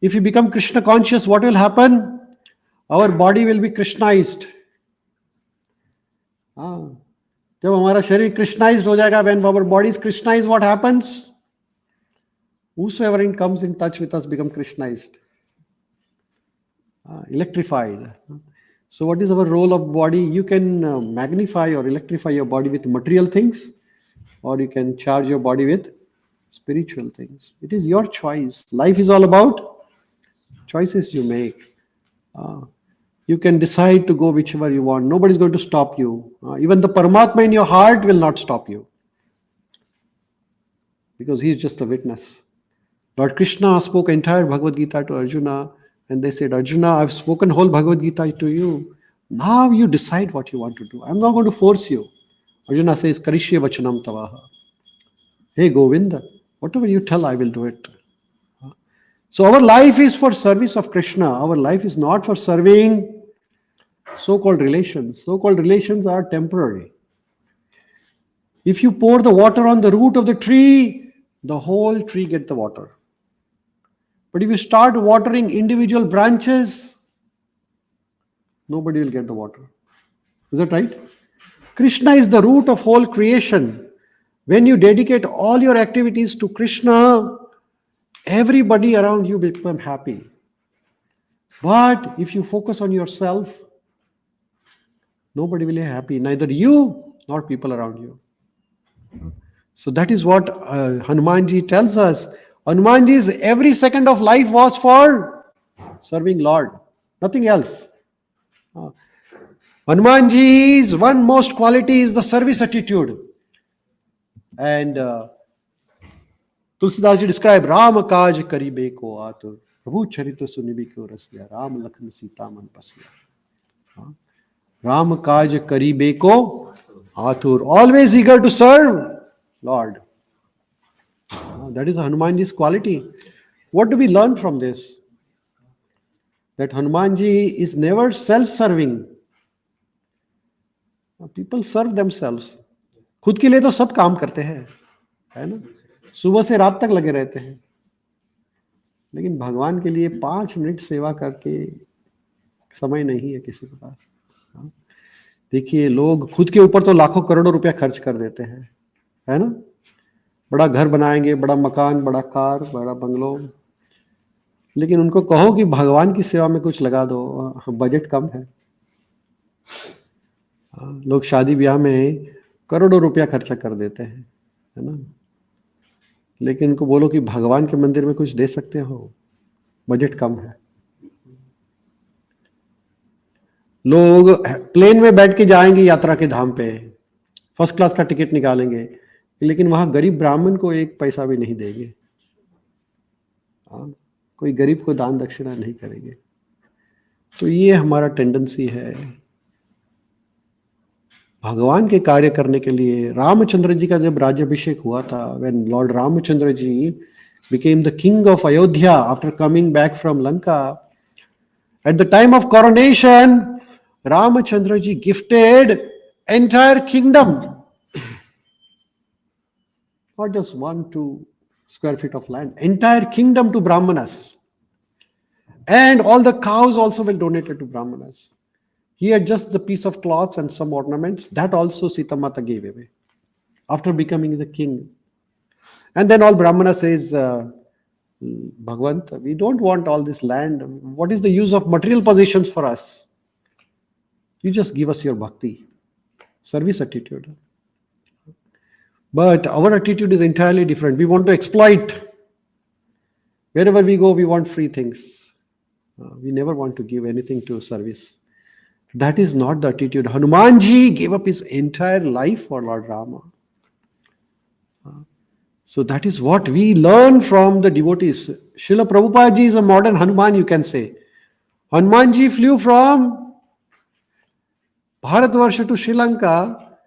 if we become Krishna conscious, what will happen? Our body will be Krishnized. हाँ, जब हमारा शरीर कृष्णाइज्ड हो जाएगा, when our body is Krishnized, what happens? Whosoever comes in touch with us become Krishnized, electrified. So what is our role of body? You can magnify or electrify your body with material things, or you can charge your body with spiritual things. It is your choice. Life is all about choices you make. You can decide to go whichever you want. Nobody is going to stop you. Even the Paramatma in your heart will not stop you, because he is just a witness. Lord Krishna spoke entire Bhagavad Gita to Arjuna, and they said, Arjuna, I've spoken whole Bhagavad Gita to you. Now you decide what you want to do. I'm not going to force you. Arjuna says, Karishye vachanam tavaha. Hey Govinda, whatever you tell, I will do it. So our life is for service of Krishna. Our life is not for serving so-called relations. So-called relations are temporary. If you pour the water on the root of the tree, the whole tree gets the water. But if you start watering individual branches, nobody will get the water. Is that right? Krishna is the root of whole creation. When you dedicate all your activities to Krishna, everybody around you will become happy. But if you focus on yourself, nobody will be happy, neither you nor people around you. So that is what Hanumanji tells us. Hanumanji's every second of life was for serving Lord, nothing else. Hanumanji's one most quality is the service attitude. And Tulsidas ji described Ram kaj karibe ko atur, Prabhu charita sunibi ko rasya, Ram lakhan sita man pasya. Ram kaj karibe ko atur, always eager to serve Lord. That is Hanumanji's quality. What do we learn from this? That Hanumanji is never self-serving. People serve themselves. खुद के लिए तो सब काम करते हैं, है ना? सुबह से रात तक लगे रहते हैं, लेकिन भगवान के लिए 5 मिनट सेवा करके समय नहीं है किसी के पास। देखिए, लोग खुद के ऊपर तो लाखों करोड़ों रुपया खर्च कर देते हैं, है ना। बड़ा घर बनाएंगे, बड़ा मकान, बड़ा कार, बड़ा बंगलो, लेकिन उनको कहो कि भगवान की सेवा में कुछ लगा दो, बजट कम है। लोग शादी ब्याह में करोड़ों रुपया खर्चा कर देते हैं, है ना, लेकिन उनको बोलो कि भगवान के मंदिर में कुछ दे सकते हो, बजट कम है। लोग प्लेन में बैठ के जाएंगे यात्रा के धाम पे, फर्स्ट क्लास का टिकट निकालेंगे, लेकिन वहां गरीब ब्राह्मण को एक पैसा भी नहीं देंगे। कोई गरीब को दान दक्षिणा नहीं करेंगे। तो ये हमारा टेंडेंसी है। भगवान के कार्य करने के लिए रामचंद्र जी का जब राज्याभिषेक हुआ था, when Lord Ramchandra ji became the king of Ayodhya after coming back from Lanka, at the time of coronation, Ramachandra ji gifted entire kingdom, not just 1-2 square feet of land, entire kingdom to Brahmanas, and all the cows also were donated to Brahmanas. He had just the piece of cloth and some ornaments that also Sita Mata gave away after becoming the king. And then all Brahmana says, Bhagwant, we don't want all this land. What is the use of material possessions for us? You just give us your bhakti, service attitude. But our attitude is entirely different. We want to exploit. Wherever we go, we want free things. We never want to give anything to service. That is not the attitude. Hanumanji gave up his entire life for Lord Rama. So that is what we learn from the devotees. Srila Prabhupada ji is a modern Hanuman, you can say. Hanumanji flew from Bharatvarsha to Sri Lanka.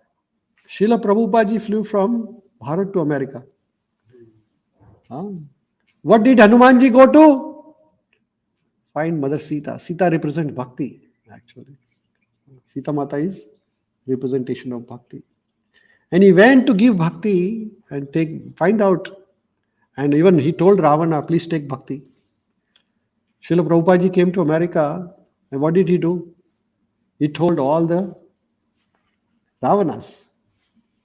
Srila Prabhupada ji flew from Bharat to America. What did Hanumanji go to? Find Mother Sita. Sita represents bhakti, actually. Sita Mata is representation of bhakti. And he went to give bhakti and find out. And even he told Ravana, please take bhakti. Srila Prabhupada ji came to America, and what did he do? He told all the Ravanas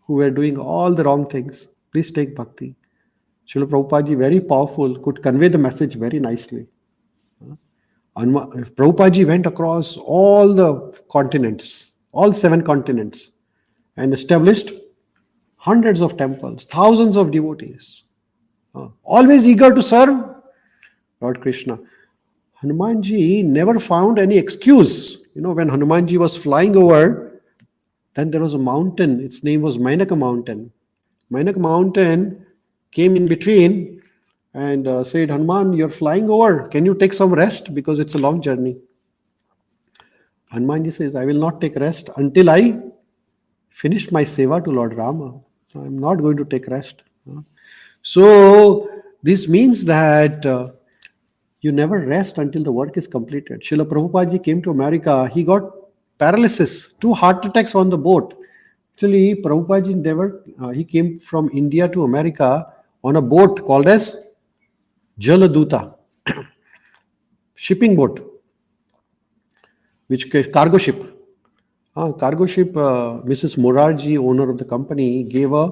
who were doing all the wrong things, please take bhakti. Srila Prabhupada ji, very powerful, could convey the message very nicely. Prabhupada ji went across all the continents, all 7 continents, and established hundreds of temples, thousands of devotees, always eager to serve Lord Krishna. Hanumanji never found any excuse. When Hanumanji was flying over, then there was a mountain. Its name was Mainaka Mountain. Mainaka Mountain came in between and said, Hanuman, you're flying over. Can you take some rest? Because it's a long journey. Hanumanji says, I will not take rest until I finish my seva to Lord Rama. I'm not going to take rest. So this means that you never rest until the work is completed. Srila Prabhupada ji came to America. He got paralysis, 2 heart attacks on the boat. Actually, Prabhupada ji he came from India to America on a boat called as Jaladuta, shipping boat, which cargo ship. Cargo ship, Mrs. Morarji, owner of the company, gave a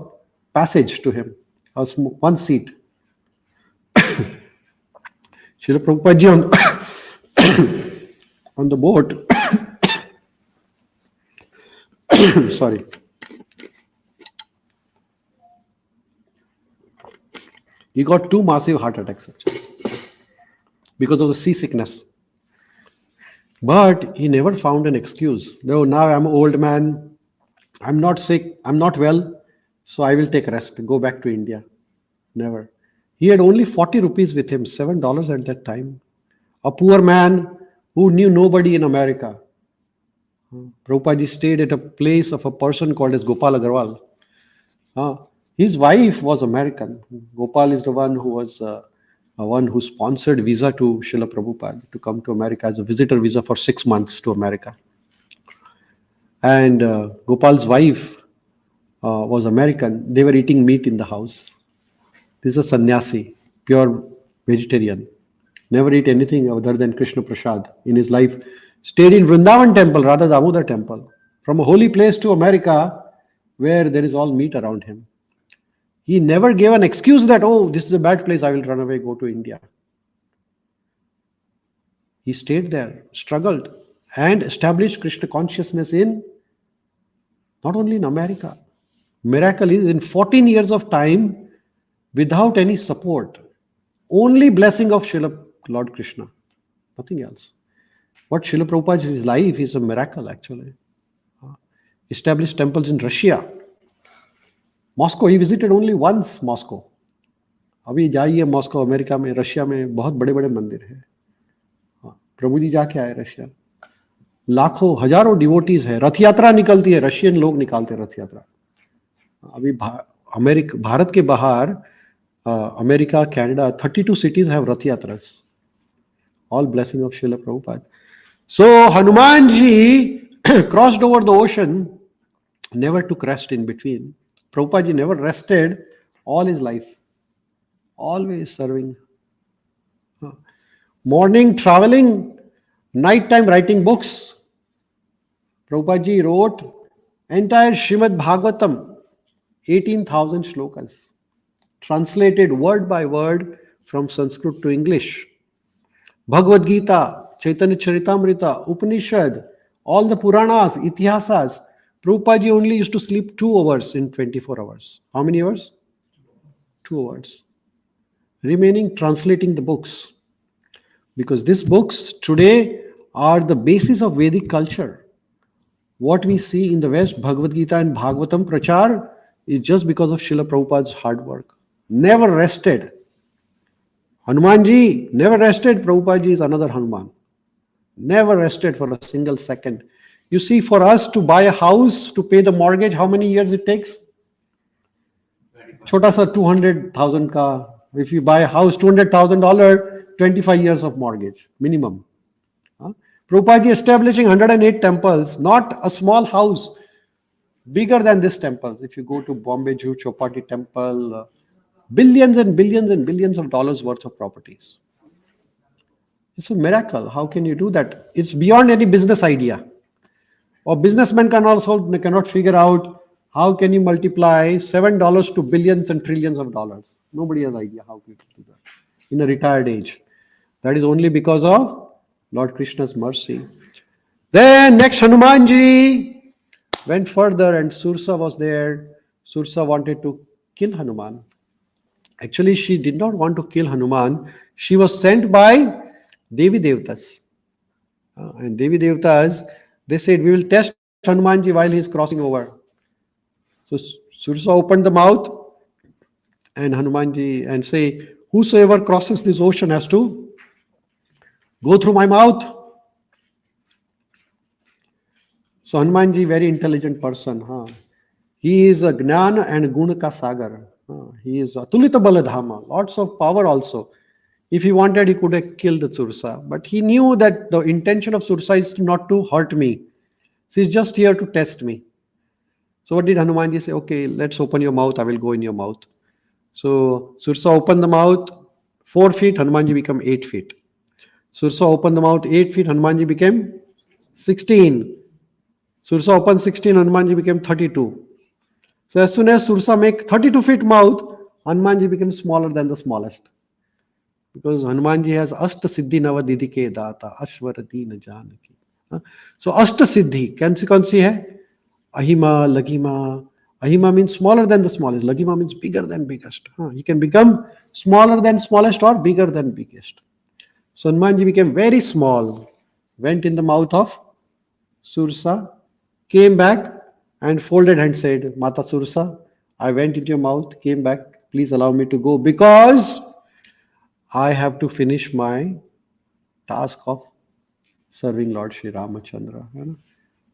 passage to him, one seat. Srila Prabhupada ji on the boat, sorry, he got 2 massive heart attacks actually, because of the seasickness. But he never found an excuse. No, now I'm an old man, I'm not sick, I'm not well, so I will take rest, go back to India. Never. He had only 40 rupees with him, $7 at that time. A poor man who knew nobody in America. Prabhupada ji stayed at a place of a person called as Gopal Agarwal. His wife was American. Gopal is the one who was one who sponsored visa to Srila Prabhupada to come to America as a visitor visa for 6 months to America. And Gopal's wife was American. They were eating meat in the house. This is a sannyasi, pure vegetarian. never eat anything other than Krishna Prasad in his life. Stayed in Vrindavan temple, Radha Damodar temple. From a holy place to America, where there is all meat around him. He never gave an excuse that, oh, this is a bad place, I will run away, go to India. He stayed there, struggled, and established Krishna consciousness in not only in America. Miracle is in 14 years of time, without any support, only blessing of Srila Lord Krishna, nothing else. What Srila Prabhupada's life is a miracle actually. Established temples in Russia. Moscow, he visited only once Moscow. अभी जाइए Moscow, America में, Russia में बहुत बड़े बड़े मंदिर हैं. प्रभु जी जाके आए रशिया. लाखों हजारों डिवोटीज है. रथ यात्रा निकलती है, रशियन लोग निकालते हैं रथ यात्रा. अभी भारत के बाहर America, Canada, 32 cities have rath yatras. All blessing of Srila Prabhupada. So Hanumanji crossed over the ocean, never took rest in between. Prabhupada ji never rested all his life, always serving. Morning traveling, night time writing books. Prabhupada ji wrote entire Srimad Bhagavatam, 18,000 shlokas, translated word by word from Sanskrit to English. Bhagavad Gita, Chaitanya Charitamrita, Upanishad, all the Puranas, Itihasas. Prabhupada ji only used to sleep 2 hours in 24 hours. How many hours? 2 hours. Remaining translating the books. Because these books today are the basis of Vedic culture. What we see in the West, Bhagavad Gita and Bhagavatam Prachar, is just because of Srila Prabhupada's hard work. Never rested. Hanumanji never rested. Prabhupada ji is another Hanuman. Never rested for a single second. You see, for us to buy a house, to pay the mortgage, how many years it takes? Chota sa 200,000 ka. If you buy a house, $200,000, 25 years of mortgage, minimum. Prabhupada ji establishing 108 temples, not a small house, bigger than this temple. If you go to Bombay Juhu Chowpatty temple, billions and billions and billions of dollars worth of properties. It's a miracle. How can you do that? It's beyond any business idea. Or businessmen cannot figure out how can you multiply $7 to billions and trillions of dollars. Nobody has idea how to do that in a retired age. That is only because of Lord Krishna's mercy. Then next Hanumanji went further and Sursa was there. Sursa wanted to kill Hanuman. Actually, she did not want to kill Hanuman. She was sent by Devi Devtas. And Devi Devtas, they said, we will test Hanumanji while he is crossing over. So Sursa opened the mouth and Hanumanji and say, whosoever crosses this ocean has to go through my mouth. So Hanumanji, very intelligent person. He is a Gnana and Guna ka Sagar. He is Atulita Baladhama, lots of power also. If he wanted, he could have killed Sursa. But he knew that the intention of Sursa is not to hurt me. She's just here to test me. So what did Hanumanji say? Okay, let's open your mouth. I will go in your mouth. So Sursa opened the mouth, 4 feet, Hanumanji became 8 feet. Sursa opened the mouth 8 feet, Hanumanji became 16. Sursa opened 16, Hanumanji became 32. So as soon as Sursa make 32 feet mouth, Hanumanji became smaller than the smallest. Because Hanumanji has Ashta Siddhi Navadidike Data, Ashwara Dina Janaki. So Ashta Siddhi, kaun si hai? Ahima, Lagima. Ahima means smaller than the smallest. Lagima means bigger than biggest. He can become smaller than smallest or bigger than biggest. So Hanumanji became very small, went in the mouth of Sursa, came back and folded and said, Mata Sursa, I went into your mouth, came back, please allow me to go because I have to finish my task of serving Lord Shri Ramachandra. है ना?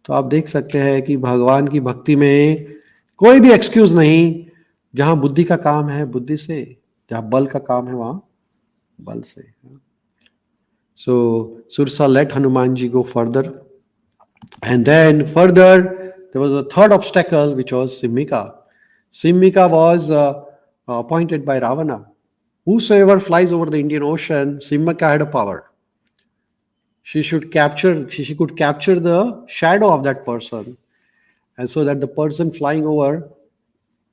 तो आप देख सकते हैं कि भगवान की भक्ति में कोई भी एक्सक्यूज नहीं. जहां बुद्धि का काम है बुद्धि से, जहां बल का काम है वहां बल से. So Sursa let Hanumanji go further. And then further, there was a third obstacle, which was Simhika. Simhika was appointed by Ravana. Whosoever flies over the Indian Ocean, Simhaka had a power. She could capture the shadow of that person, and so that the person flying over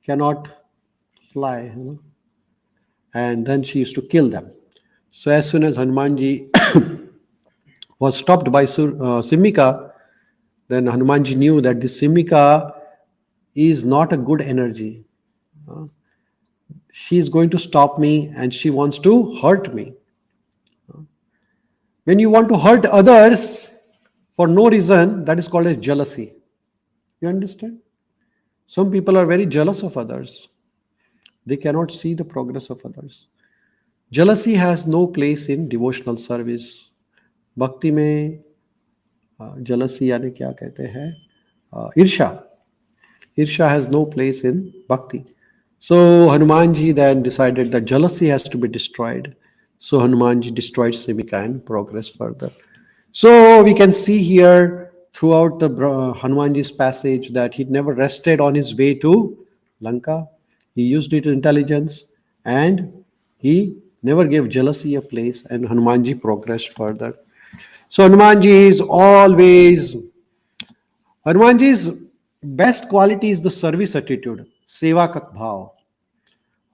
cannot fly, and then she used to kill them. So as soon as Hanumanji was stopped by Simhika, then Hanumanji knew that this Simhika is not a good energy. She is going to stop me and she wants to hurt me. When you want to hurt others for no reason, that is called as jealousy. You understand? Some people are very jealous of others. They cannot see the progress of others. Jealousy has no place in devotional service. Bhakti में jealousy यानी क्या कहते हैं? Irsha has no place in bhakti. So Hanumanji then decided that jealousy has to be destroyed. So Hanumanji destroyed Simhika and progressed further. So we can see here throughout the Hanumanji's passage that he never rested on his way to Lanka. He used it intelligence and he never gave jealousy a place, and Hanumanji progressed further. So Hanumanji's best quality is the service attitude, सेवा का भाव.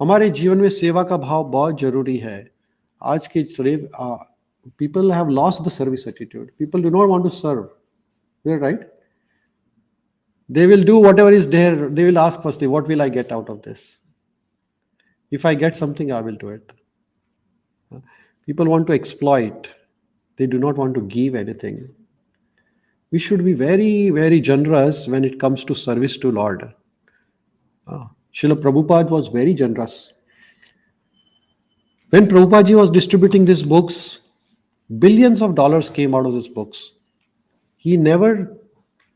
हमारे जीवन में सेवा का भाव बहुत जरूरी है. आज के people have lost the service attitude. People do not want to serve, right? They will do whatever is there. They will ask firstly, what will I get out of this? If I get something, I will do it. People want to exploit. They do not want to give anything. We should be very, very generous when it comes to service to Lord. Srila Prabhupada was very generous. When Prabhupada was distributing these books, billions of dollars came out of these books. He never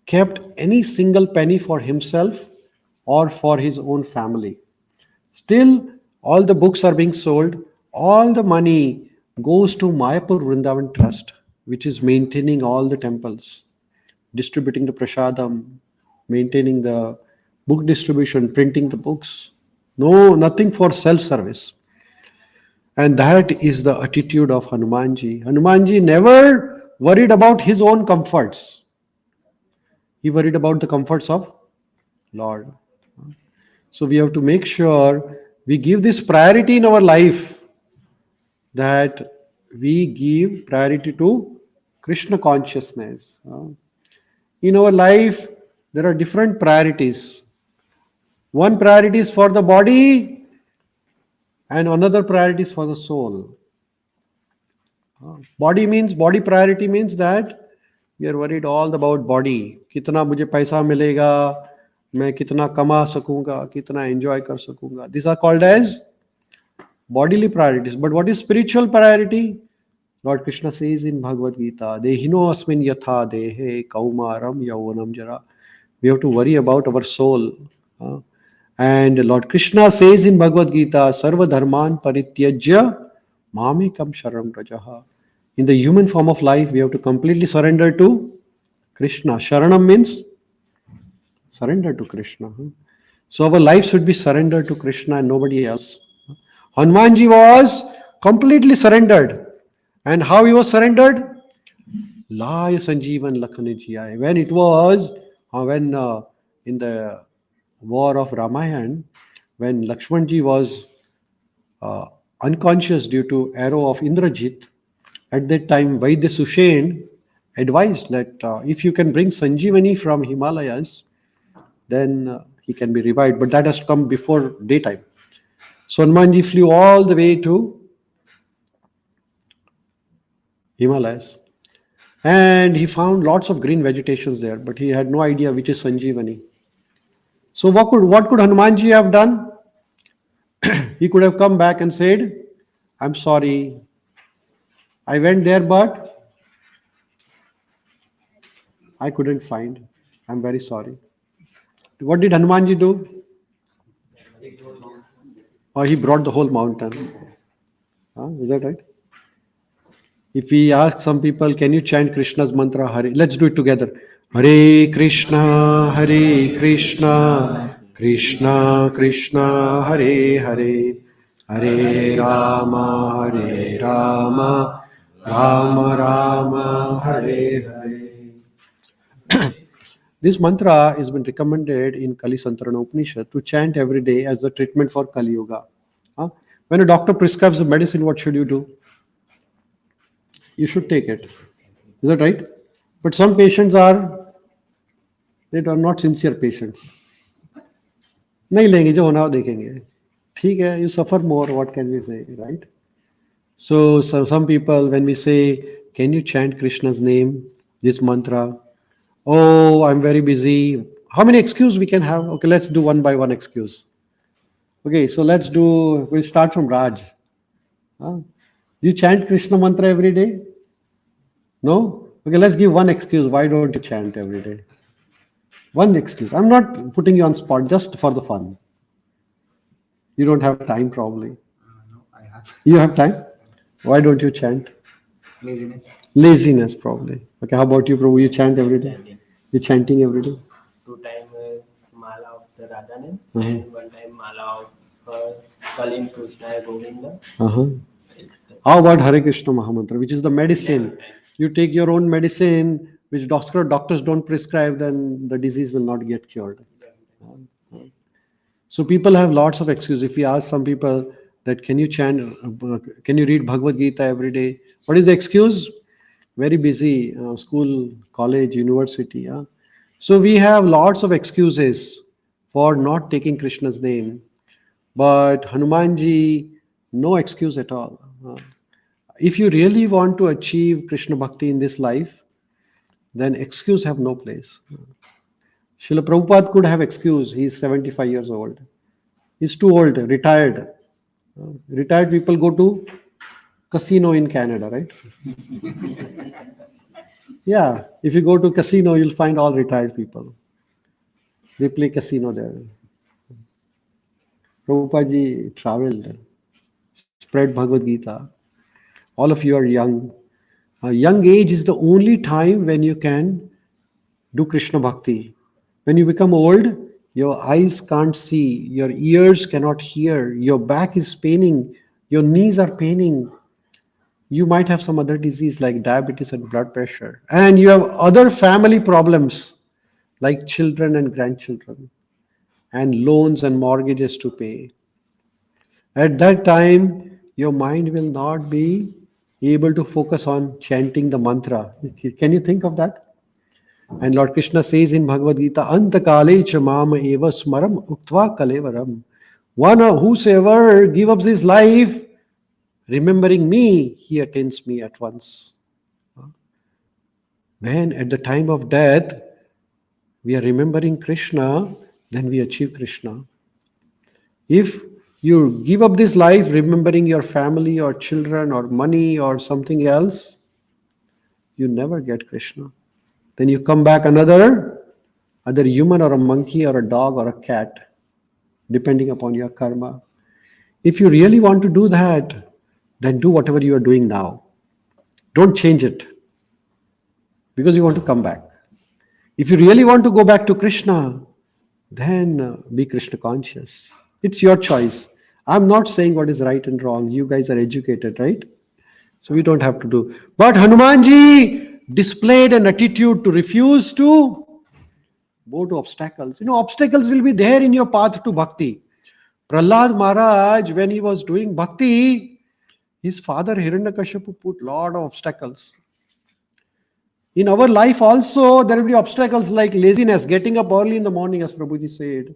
kept any single penny for himself or for his own family. Still, all the books are being sold. All the money goes to Mayapur Vrindavan Trust, which is maintaining all the temples, distributing the prasadam, maintaining the book distribution, printing the books. No, nothing for self-service. And that is the attitude of Hanumanji. Hanumanji never worried about his own comforts. He worried about the comforts of Lord. So we have to make sure we give this priority in our life, that we give priority to Krishna consciousness. In our life, there are different priorities. One priority is for the body and another priority is for the soul. Body priority means that we are worried all about body. कितना मुझे पैसा मिलेगा, मैं कितना कमा सकूंगा, कितना enjoy कर सकूंगा. These are called as bodily priorities. But what is spiritual priority? Lord Krishna says in Bhagavad Gita, Dehino asmin yatha dehe kaumaram yauvanam jara. We have to worry about our soul. And Lord Krishna says in Bhagavad Gita, Sarva dharman parityajya mamekam sharanam rajaha. In the human form of life, we have to completely surrender to Krishna. Sharanam means surrender to Krishna. So our life should be surrendered to Krishna and nobody else. Hanumanji was completely surrendered. And how he was surrendered? Laya Sanjeevan Lakhane Jiyai. When it was, in the war of Ramayana, when Lakshmanji was unconscious due to arrow of Indrajit, at that time Vaidya Sushen advised that if you can bring Sanjeevani from Himalayas, then he can be revived. But that has come before daytime. So Hanumanji flew all the way to Himalayas. And he found lots of green vegetations there, but he had no idea which is Sanjeevani. So what could Hanumanji have done? He could have come back and said, I'm sorry, I went there, but I couldn't find. I'm very sorry. What did Hanumanji do? He brought the whole mountain. Is that right? If we ask some people, can you chant Krishna's mantra, Hare? Let's do it together. Hare Krishna, Krishna Krishna, Hare Hare, Hare Rama, Hare Rama, Rama Rama, Hare Hare. This mantra has been recommended in Kali Santarana Upanishad to chant every day as a treatment for Kali Yuga. Huh? When a doctor prescribes a medicine, what should you do? You should take it. Is that right? But some patients are, they are not sincere patients. नहीं लेंगे जो होना हो देखेंगे. ठीक है, you suffer more. What can we say, right? So some people, when we say, can you chant Krishna's name, this mantra? Oh, I'm very busy. How many excuses we can have? Okay, let's do one by one excuse. Okay, so we'll start from Raj. Huh? You chant Krishna mantra every day? No? Okay, let's give one excuse. Why don't you chant every day? One excuse. I'm not putting you on spot, just for the fun. You don't have time probably. No, I have You have time? Why don't you chant? laziness. Laziness probably. Okay, how about you, Prabhu? You chant every day? Chanting. You're chanting every day? 2 times mala of the Radha name Mhm. and 1 time mala of Kalim Krishna Govinda. Uh-huh. How about Hare Krishna Mahamantra, which is the medicine? 11 times. You take your own medicine, which doctors don't prescribe, then the disease will not get cured. 11 times. So people have lots of excuses. If we ask some people that can you read Bhagavad Gita every day? What is the excuse? Very busy, school, college, university. Yeah? So we have lots of excuses for not taking Krishna's name. But Hanumanji, no excuse at all. If you really want to achieve Krishna Bhakti in this life, then excuse have no place. Srila Prabhupada could have excuse. He's 75 years old. He's too old, retired. Retired people go to casino in Canada, right? Yeah, if you go to casino, you'll find all retired people. They play casino there. Prabhupada ji traveled, spread Bhagavad Gita. All of you are young. A young age is the only time when you can do Krishna Bhakti. When you become old, your eyes can't see, your ears cannot hear, your back is paining, your knees are paining. You might have some other disease like diabetes and blood pressure. And you have other family problems like children and grandchildren, and loans and mortgages to pay. At that time, your mind will not be able to focus on chanting the mantra. Can you think of that? And Lord Krishna says in Bhagavad Gita, Antakale cha mama eva smaram uktva kalevaram. One whosoever gives up his life, remembering me, he attains me at once. When at the time of death, we are remembering Krishna, then we achieve Krishna. If you give up this life remembering your family or children or money or something else, you never get Krishna. Then you come back another human or a monkey or a dog or a cat, depending upon your karma. If you really want to do that, then do whatever you are doing now. Don't change it because you want to come back. If you really want to go back to Krishna, then be Krishna conscious. It's your choice. I'm not saying what is right and wrong. You guys are educated, right? So we don't have to do. But Hanumanji displayed an attitude to refuse to go to obstacles. Obstacles will be there in your path to bhakti. Prahlad Maharaj, when he was doing bhakti, his father Hiranyakashipu put lot of obstacles. In our life also, there will be obstacles like laziness, getting up early in the morning, as Prabhuji said.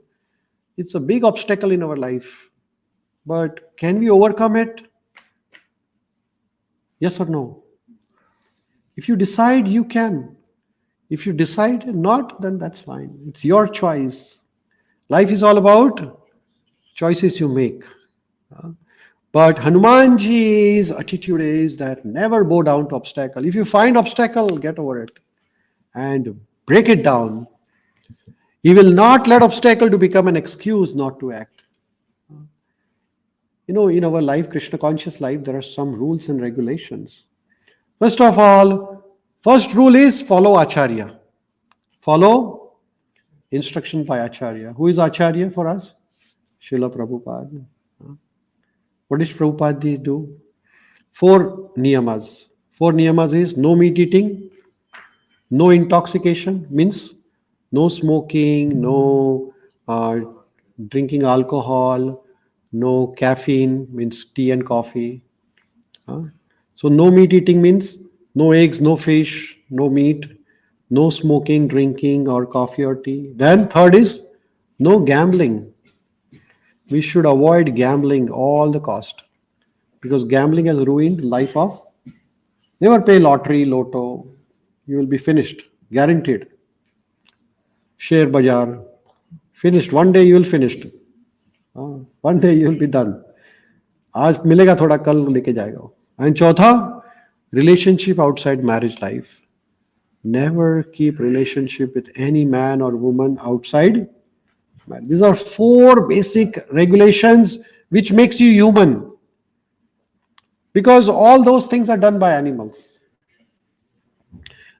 It's a big obstacle in our life. But can we overcome it? Yes or no? If you decide, you can. If you decide not, then that's fine. It's your choice. Life is all about choices you make. But Hanumanji's attitude is that never bow down to obstacle. If you find obstacle, get over it and break it down. He will not let obstacle to become an excuse not to act. In our life, Krishna conscious life, there are some rules and regulations. First of all, first rule is follow Acharya. Follow instruction by Acharya. Who is Acharya for us? Srila Prabhupada. What does Prabhupada do? 4 niyamas. 4 niyamas is no meat eating, no intoxication, means no smoking, no drinking alcohol, no caffeine, means tea and coffee. Huh? So no meat eating means no eggs, no fish, no meat, no smoking, drinking, or coffee or tea. Then third is no gambling. We should avoid gambling all the cost, because gambling has ruined life of. Never pay lottery, lotto. You will be finished, guaranteed. Share bazaar, finished. One day you will finished. One day you will be done. आज मिलेगा थोड़ा, कल लेके जाएगा वो. And चौथा, relationship outside marriage life. Never keep relationship with any man or woman outside marriage. These are 4 basic regulations which makes you human. Because all those things are done by animals.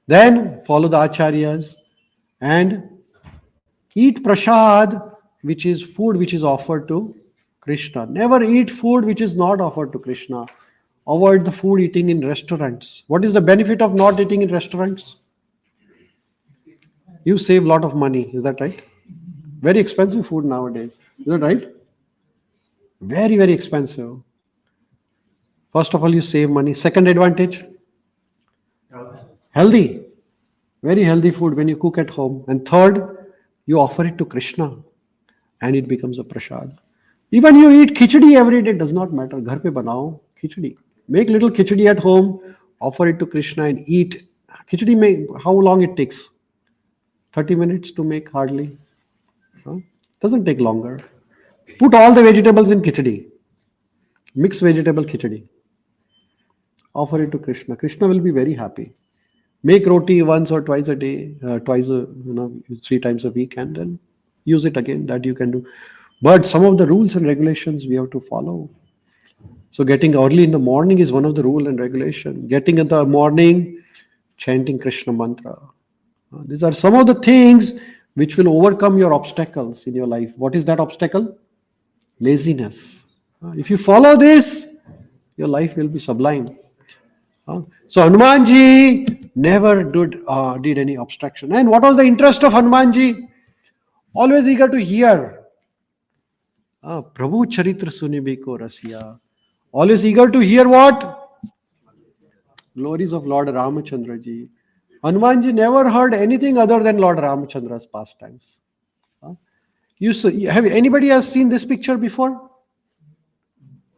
Then follow the acharyas and eat prasad, which is food which is offered to Krishna. Never eat food which is not offered to Krishna. Avoid the food eating in restaurants. What is the benefit of not eating in restaurants? You save a lot of money. Is that right? Very expensive food nowadays. Is that right? Very, very expensive. First of all, you save money. Second advantage, healthy. Very healthy food when you cook at home. And third, you offer it to Krishna and it becomes a prasad. Even you eat khichdi every day, does not matter. Ghar pe banao khichdi. Make little khichdi at home, offer it to Krishna and eat. Khichdi, how long it takes? 30 minutes to make hardly. Doesn't take longer. Put all the vegetables in khichdi. Mixed vegetable khichdi. Offer it to Krishna. Krishna will be very happy. Make roti once or twice a day, 3 times a week, and then use it again. That you can do. But some of the rules and regulations we have to follow. So getting early in the morning is one of the rule and regulation. Getting in the morning, chanting Krishna mantra. These are some of the things which will overcome your obstacles in your life. What is that obstacle? Laziness. If you follow this, your life will be sublime. So Hanumanji never did any obstruction. And what was the interest of Hanumanji? Always eager to hear. Prabhu Charitra Sunibiko Rasiya. Always eager to hear what? Glories of Lord Ramachandra ji. Hanumanji never heard anything other than Lord Ramachandra's pastimes. Have anybody has seen this picture before?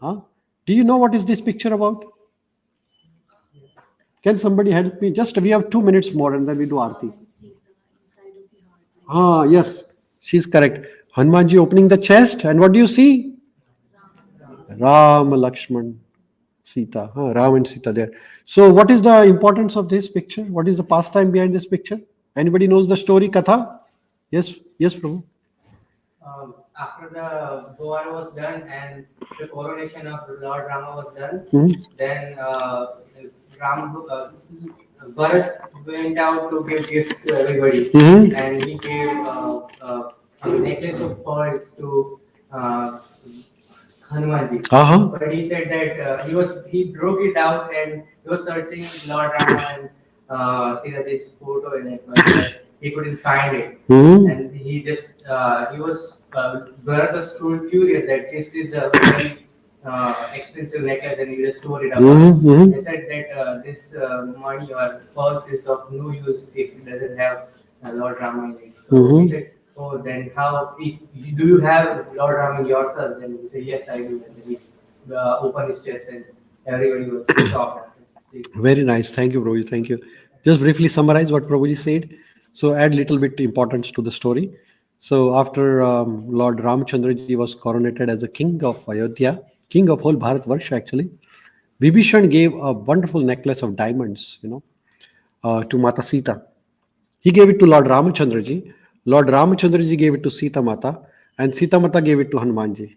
Do you know what is this picture about? Can somebody help me? Just we have 2 minutes more and then we do Aarti. Yes, she's correct. Hanumanji opening the chest and what do you see? Ram, Lakshman, Sita. Ram and Sita there. So what is the importance of this picture? What is the pastime behind this picture? Anybody knows the story, Katha? Yes, Prabhu. After the Goan was done and the coronation of Lord Rama was done, then Bharat went out to give gifts to everybody, and he gave a necklace of pearls to Hanumanji. But he said that he broke it out and he was searching Lord Rama and Sitaji's photo in it, but he couldn't find it. And he was Bharat was so curious that this is a very expensive necklace and he just stored it up. They said that this money or pearls is of no use if it doesn't have Lord Rama in it. So he said, "Oh, then how? Do you have Lord Rama in yourself?" Then he said, "Yes, I do." And then he opened his chest and everybody was shocked. Very nice. Thank you, Prabhuji. Thank you. Just briefly summarize what Prabhuji said. So add little bit importance to the story. So after Lord Ramachandra ji was coronated as a king of Ayodhya, king of whole Bharatvarsha actually, Vibhishan gave a wonderful necklace of diamonds, to Mata Sita. He gave it to Lord Ramachandra ji. Lord Ramachandra ji gave it to Sita Mata, and Sita Mata gave it to Hanuman ji.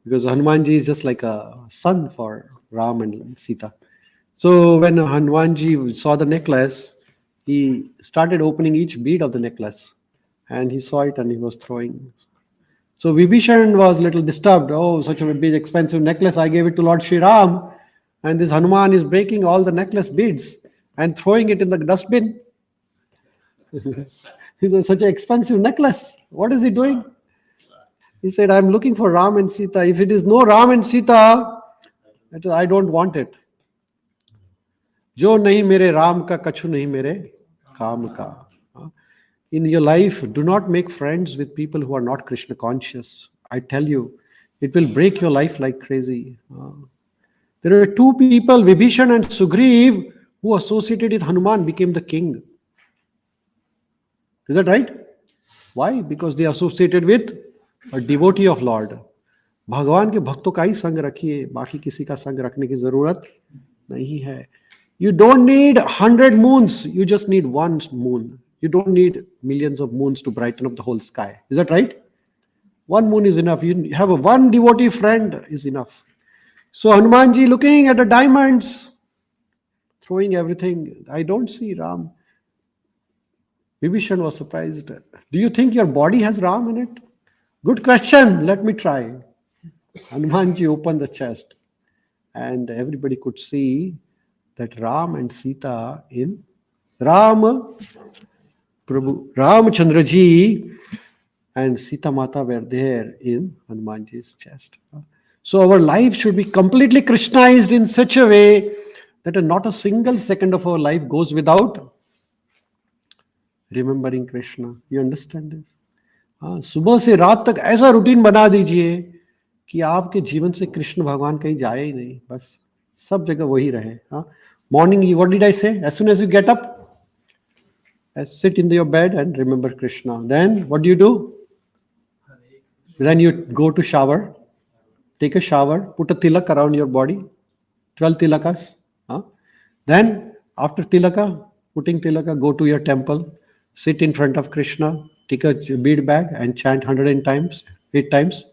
Because Hanuman ji is just like a son for Ram and Sita. So when Hanuman ji saw the necklace, he started opening each bead of the necklace. And he saw it and he was throwing. So Vibhishan was a little disturbed. Oh, such a big expensive necklace. I gave it to Lord Sri Ram. And this Hanuman is breaking all the necklace beads and throwing it in the dustbin. It's such an expensive necklace. What is he doing? He said, I'm looking for Ram and Sita. If it is no Ram and Sita, I don't want it. Jo nahi mere Ram ka, kachu nahi mere Kam ka. In your life, do not make friends with people who are not Krishna conscious. I tell you, it will break your life like crazy. There were two people, Vibhishan and Sugriv, who associated with Hanuman, became the king. Is that right? Why? Because they associated with a devotee of Lord. भगवान के भक्तों का ही संग रखिए, बाकी किसी का संग रखने की जरूरत नहीं है. You don't need 100 moons, you just need one moon. You don't need millions of moons to brighten up the whole sky. Is that right? One moon is enough. You have one devotee friend is enough. So Hanumanji looking at the diamonds, throwing everything. I don't see Ram. Vibhishan was surprised. Do you think your body has Ram in it? Good question. Let me try. Hanumanji opened the chest and everybody could see that Ram and Sita in Ram, Prabhu, Ramchandra ji and Sita Mata were there in Hanumanji's chest. So our life should be completely Krishnized in such a way that not a single second of our life goes without remembering Krishna. You understand this? सुबह से रात तक ऐसा routine बना दीजिए कि आपके जीवन से कृष्ण भगवान कहीं जाए ही नहीं, बस सब जगह वही रहे. Morning, what did I say? As soon as you get up, sit in your bed and remember Krishna. Then what do? Then you go to shower, take a shower, put a tilak around your body, 12 tilakas. Then after tilaka, putting tilaka, go to your temple, sit in front of Krishna, take a bead bag and chant 100 times, 8 times,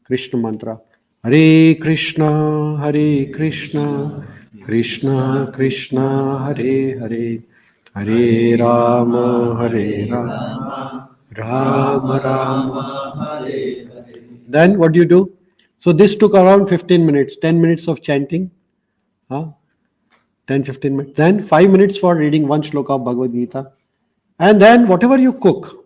Krishna mantra. Hare Krishna, Hare Krishna, Krishna Krishna, Hare Hare, Hare Rama, Hare Rama, Rama Rama, Hare Hare. Then what do? So this took around 15 minutes, 10 minutes of chanting, 10-15 minutes. Then 5 minutes for reading one shloka of Bhagavad Gita. And then whatever you cook,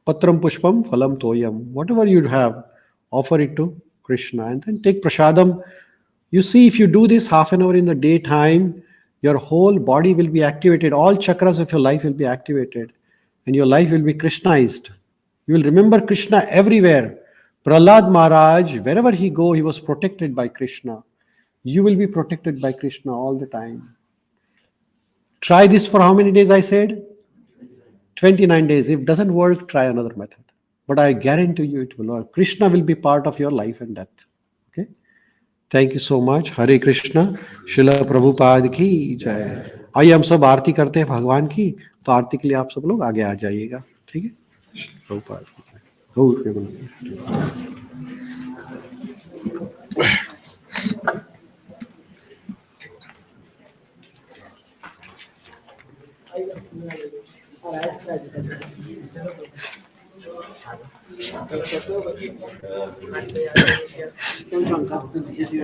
Patram Pushpam Phalam Toyam, whatever you have, offer it to Krishna and then take prasadam. You see, if you do this half an hour in the daytime, your whole body will be activated. All chakras of your life will be activated and your life will be Krishnized. You will remember Krishna everywhere. Prahlad Maharaj, wherever he go, he was protected by Krishna. You will be protected by Krishna all the time. Try this for how many days I said? 29 days. If it doesn't work, try another method. But I guarantee you it will work. Krishna will be part of your life and death. Okay? Thank you so much. Hare Krishna. Srila Prabhupada ki jai. आइए हम सब आरती करते हैं भगवान की. तो आरती के लिए आप सब लोग आगे आ जाइएगा. ठीक है? प्रभुपाद की जय. गौर Premanand.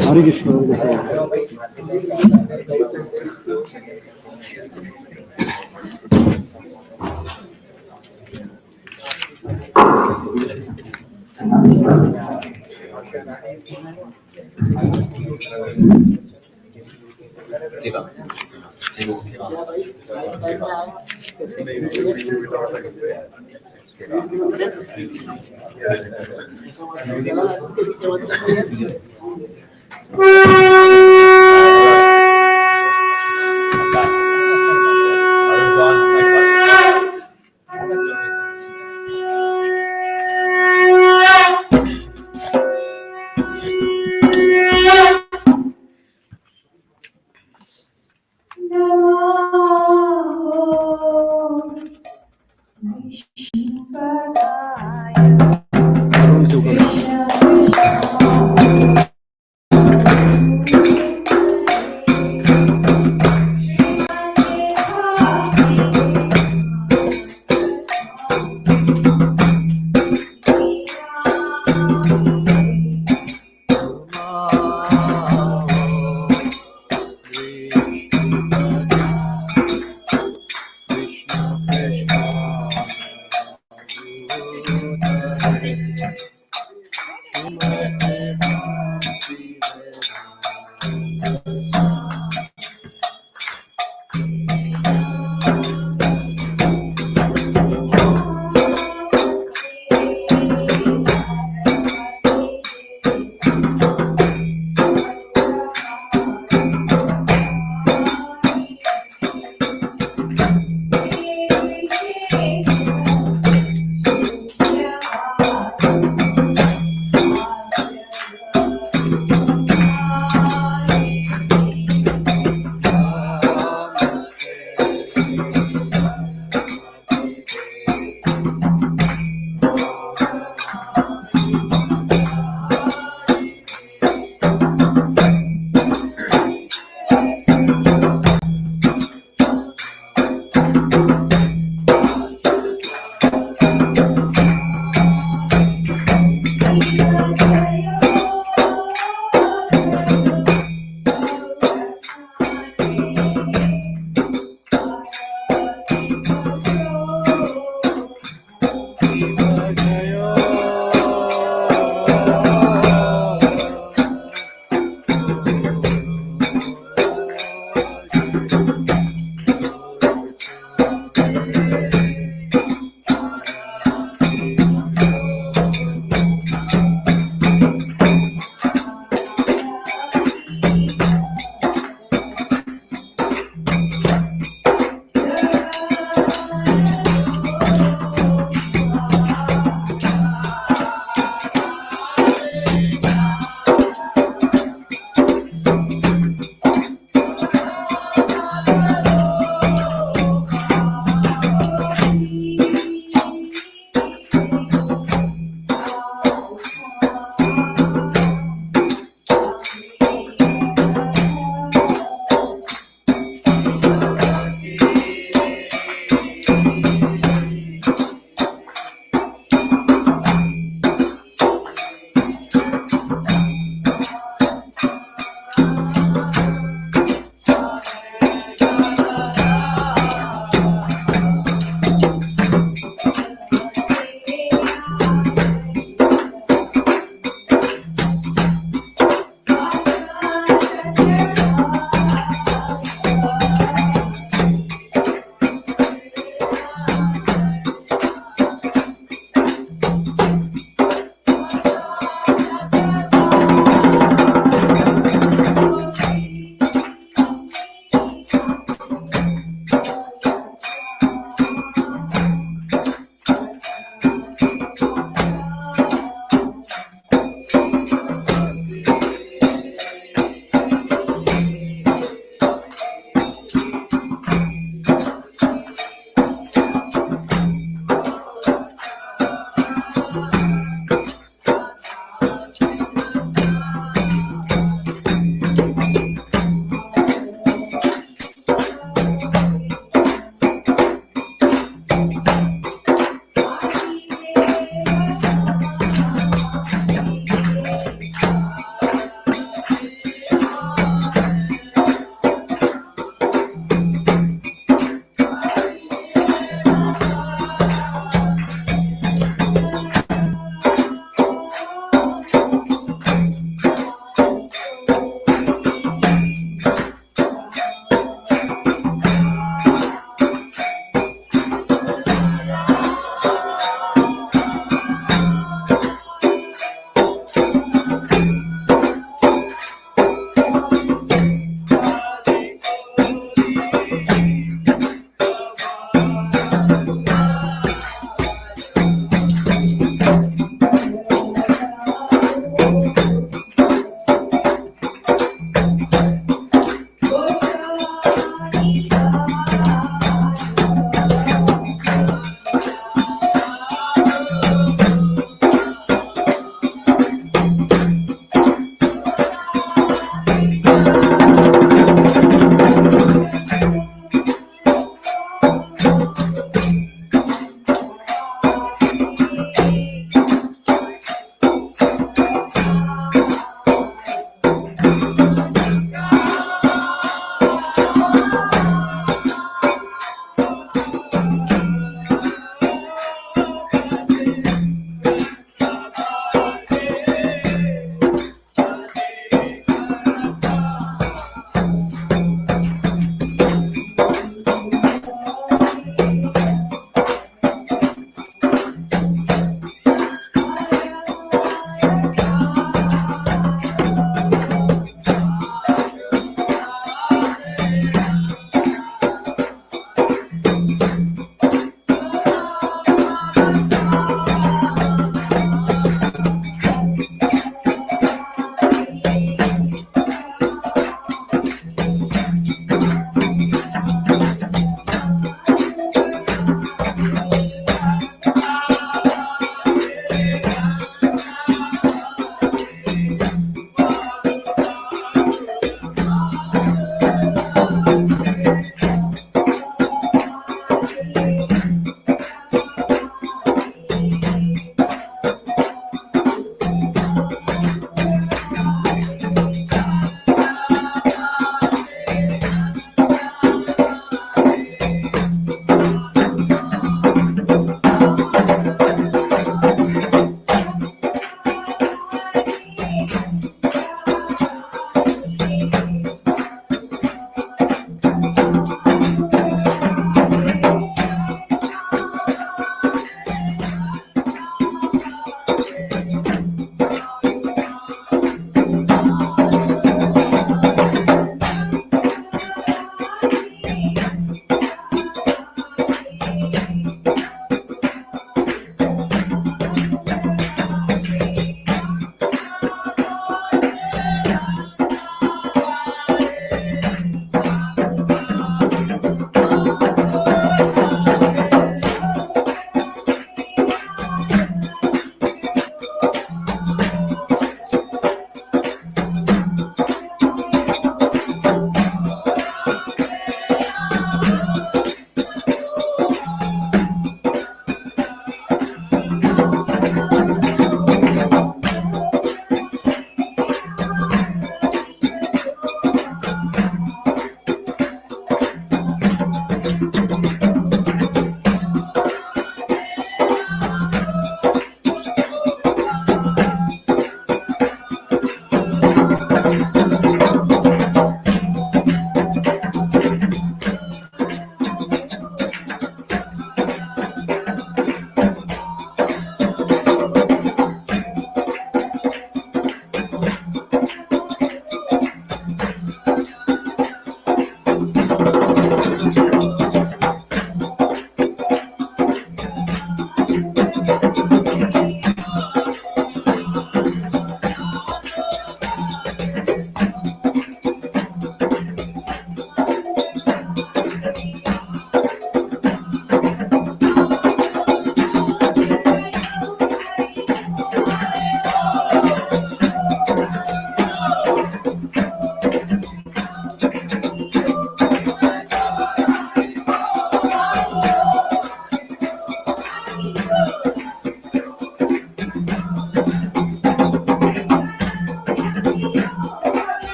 Hare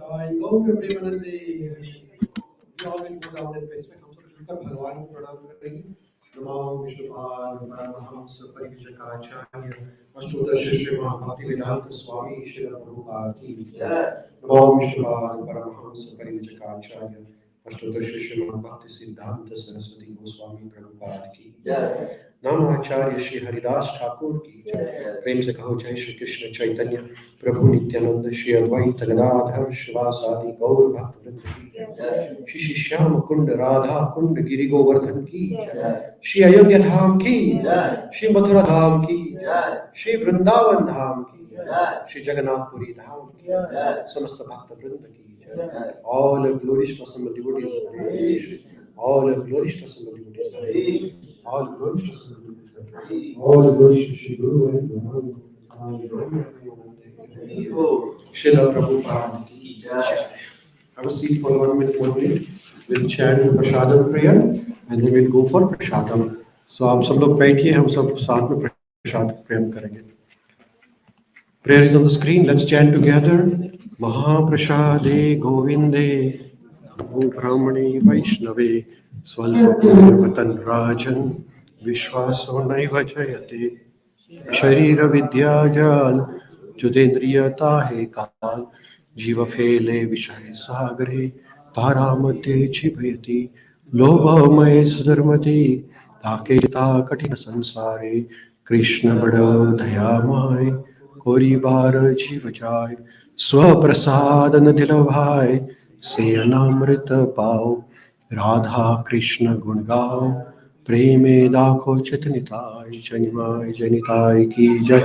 Nitai Gaur Premanande. We all will go down and face में हम सब झुककर भगवान को प्रणाम करेंगे। नमो विष्णुपाद परमहंस परिव्राजकाचार्य अष्टोत्तर श्री महाभक्ति वेदांत स्वामी श्री प्रभुपाद की जय। नमो विष्णुपाद परमहंस परिव्राजकाचार्य अष्टोत्तर श्री महाभक्ति सिद्धांत सरस्वती गोस्वामी प्रभुपाद की जय। नाम आचार्य श्री हरिदास ठाकुर की जय। प्रेम से कहो जय श्री कृष्ण चैतन्य प्रभु नित्यानंद श्री अद्वैत गदाधर शिवासादि गौर भक्त वृंद की जय। श्री श्याम कुंड राधा कुंड गिरि गोवर्धन की जय। श्री अयोध्या धाम की जय। श्री मथुरा धाम की जय। श्री वृंदावन धाम की जय। श्री जगन्नाथपुरी धाम की जय। समस्त भक्त वृंद की जय। All glories to assembled devotees, all glories to somebody who is Hare. All glories to somebody who is Hare. All glories to Shri Guru and Brahman. Srila Prabhupada ki jai. Have a seat for 1 minute only. We'll chant the Prashadam prayer and then we'll go for Prashadam. So आप सब लोग बैठिए, हम सब साथ में प्रसाद प्रेम करेंगे. Prayer is on the screen. Let's chant together. Mahaprashade Govinde Brahmane Vaishnave Svalsapurvatan Rajan Vishwaso Naiva Jayate Sharira Vidyajal Judendriyata He Kal Jiva Fele Vishay Sagare Taramate Chibhayati Lobha May Sudharmati Taketa Katina Sansare Krishna Bada Dayamai कोरी बार जीव जाय स्वप्रसाद न दिल भाई से अनामृत पाओ राधा कृष्ण गुण गाओ प्रेमे दाखो चितनिताय जनिताय की जय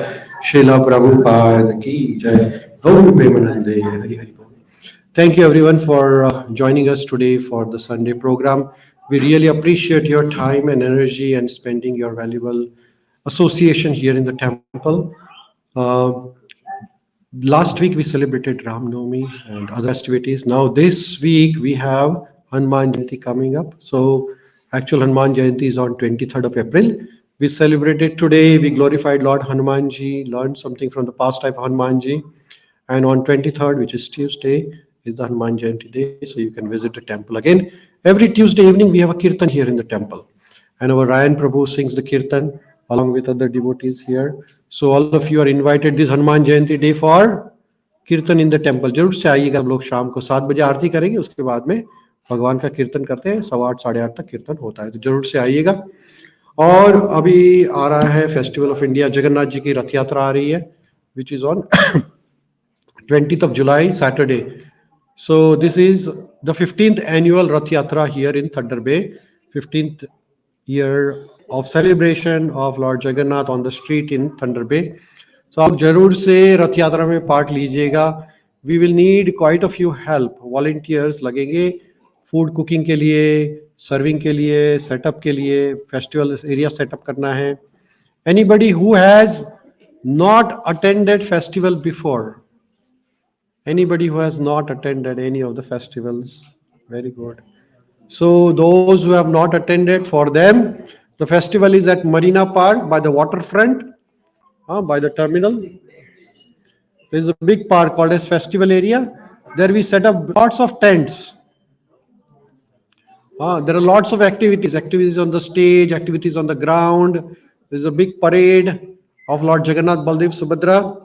शिला प्रभुपाद की जय गौर प्रेमानंदे हरि हरि बोल. Thank you everyone for joining us today for the Sunday program. We really appreciate your time and energy and spending your valuable association here in the temple. Uh, Last week we celebrated Ram Navami and other festivities. Now this week we have Hanuman Jayanti coming up. So actual Hanuman Jayanti is on 23rd of April. We celebrated today. We glorified Lord Hanumanji, learned something from the past life of Hanumanji. And on 23rd, which is Tuesday, is the Hanuman Jayanti day. So you can visit the temple again. Every Tuesday evening we have a kirtan here in the temple. And our Ryan Prabhu sings the kirtan along with other devotees here. So all of you are invited this Hanuman Jayanti day for कीर्तन in the temple. जरूर से आइएगा. हम लोग शाम को 7 बजे आरती करेंगे, उसके बाद में भगवान का कीर्तन करते हैं. 8:15 साढ़े 8 तक कीर्तन होता है, तो जरूर से आइएगा. और अभी आ रहा है festival of India, Jagannath ji की रथ यात्रा आ रही है, which is on 20th of July, Saturday. So this is the 15th annual Rath Yatra here in Thunder Bay, 15th year of celebration of Lord Jagannath on the street in Thunder Bay. So आप जरूर से रथ यात्रा में part लीजिएगा. We will need quite a few help. Volunteers लगेंगे food cooking के लिए, serving के लिए, सेटअप के लिए, फेस्टिवल एरिया सेटअप करना है. Anybody who has not attended festival before? Anybody who has not attended any of the festivals? Very good. So those who have not attended, for them, the festival is at Marina Park by the waterfront, by the terminal. There is a big park called as Festival Area. There we set up lots of tents. There are lots of activities on the stage, activities on the ground. There's a big parade of Lord Jagannath, Baldev, Subhadra.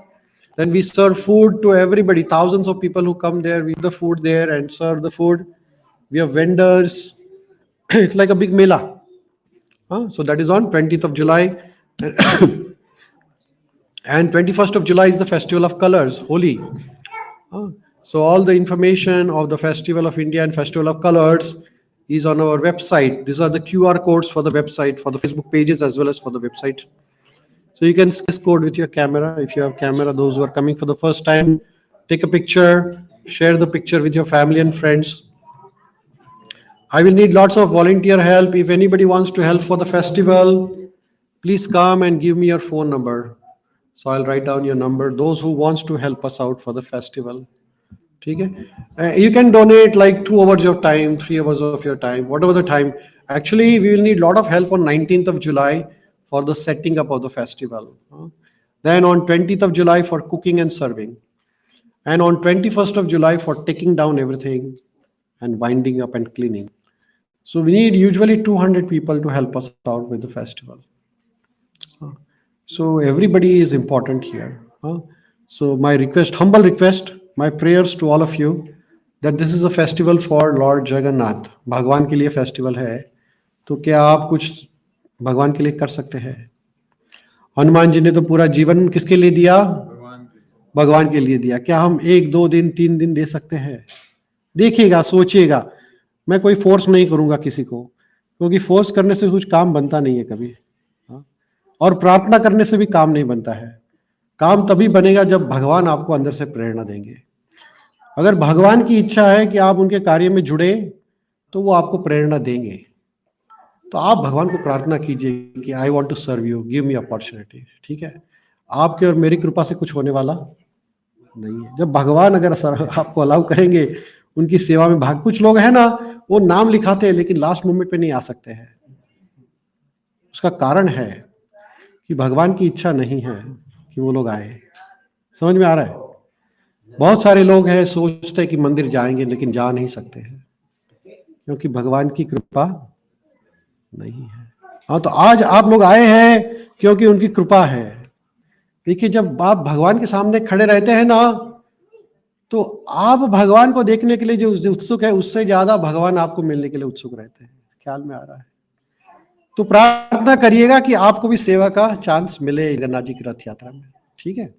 Then we serve food to everybody. Thousands of people who come there, we eat the food there and serve the food. We have vendors. It's like a big mela. So that is on 20th of July. And 21st of July is the Festival of Colors, Holi. So all the information of the Festival of India and Festival of Colors is on our website. These are the QR codes for the website, for the Facebook pages as well as for the website. So you can scan this code with your camera. If you have camera, those who are coming for the first time, take a picture, share the picture with your family and friends. I will need lots of volunteer help. If anybody wants to help for the festival, please come and give me your phone number. So I'll write down your number. Those who wants to help us out for the festival. Okay? You can donate like 2 hours of time, 3 hours of your time, whatever the time. Actually, we will need a lot of help on 19th of July for the setting up of the festival. Then on 20th of July for cooking and serving. And on 21st of July for taking down everything and winding up and cleaning. So we need usually 200 people to help us out with the festival. So everybody is important here. So my request, humble request, my prayers to all of you that this is a festival for Lord Jagannath. भगवान के लिए festival है, तो क्या आप कुछ भगवान के लिए कर सकते हैं? हनुमान जी ने तो पूरा जीवन किसके लिए दिया? भगवान के लिए दिया. क्या हम 1, 2 दिन, 3 दिन दे सकते हैं? देखिएगा, सोचिएगा. मैं कोई फोर्स नहीं करूंगा किसी को, क्योंकि फोर्स करने से कुछ काम बनता नहीं है कभी. और प्रार्थना करने से भी काम नहीं बनता है. काम तभी बनेगा जब भगवान आपको अंदर से प्रेरणा देंगे. अगर भगवान की इच्छा है कि आप उनके कार्य में जुड़े, तो वो आपको प्रेरणा देंगे. तो आप भगवान को प्रार्थना कीजिए कि I want to serve you, give me opportunity. ठीक है? आपके और मेरी कृपा से कुछ होने वाला नहीं है। जब भगवान अगर आपको अलाउ करेंगे उनकी सेवा में भाग, कुछ लोग हैं ना वो नाम लिखाते हैं लेकिन लास्ट मोमेंट पे नहीं आ सकते हैं। उसका कारण है कि भगवान की इच्छा नहीं है कि वो लोग आए। समझ में आ रहा है? बहुत सारे लोग हैं सोचते हैं कि मंदिर जाएंगे लेकिन जा नहीं सकते हैं क्योंकि भगवान की कृपा नहीं है। हाँ, तो आज आप लोग आए हैं क्योंकि उनकी कृपा है। देखिए, जब आप भगवान के सामने खड़े रहते हैं ना तो आप भगवान को देखने के लिए जो उत्सुक है उससे ज्यादा भगवान आपको मिलने के लिए उत्सुक रहते हैं। ख्याल में आ रहा है? तो प्रार्थना करिएगा कि आपको भी सेवा का चांस मिले जगन्नाथ जी की रथ यात्रा में। ठीक है?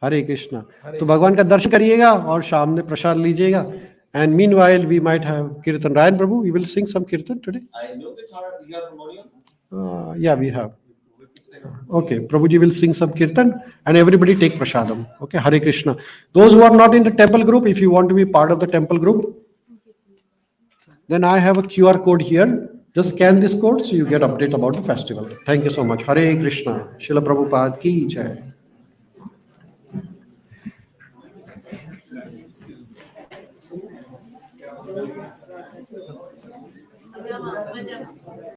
हरे कृष्णा। तो भगवान का दर्शन करिएगा और शाम में प्रसाद लीजिएगा। And meanwhile we might have kirtan. Ryan प्रभु, we will sing some kirtan today. Yeah, we have. Okay, Prabhuji will sing some kirtan and everybody take prasadam. Okay, Hare Krishna. Those who are not in the temple group, if you want to be part of the temple group, then I have a QR code here. Just scan this code so you get update about the festival. Thank you so much. Hare Krishna. Srila Prabhupada ki jai.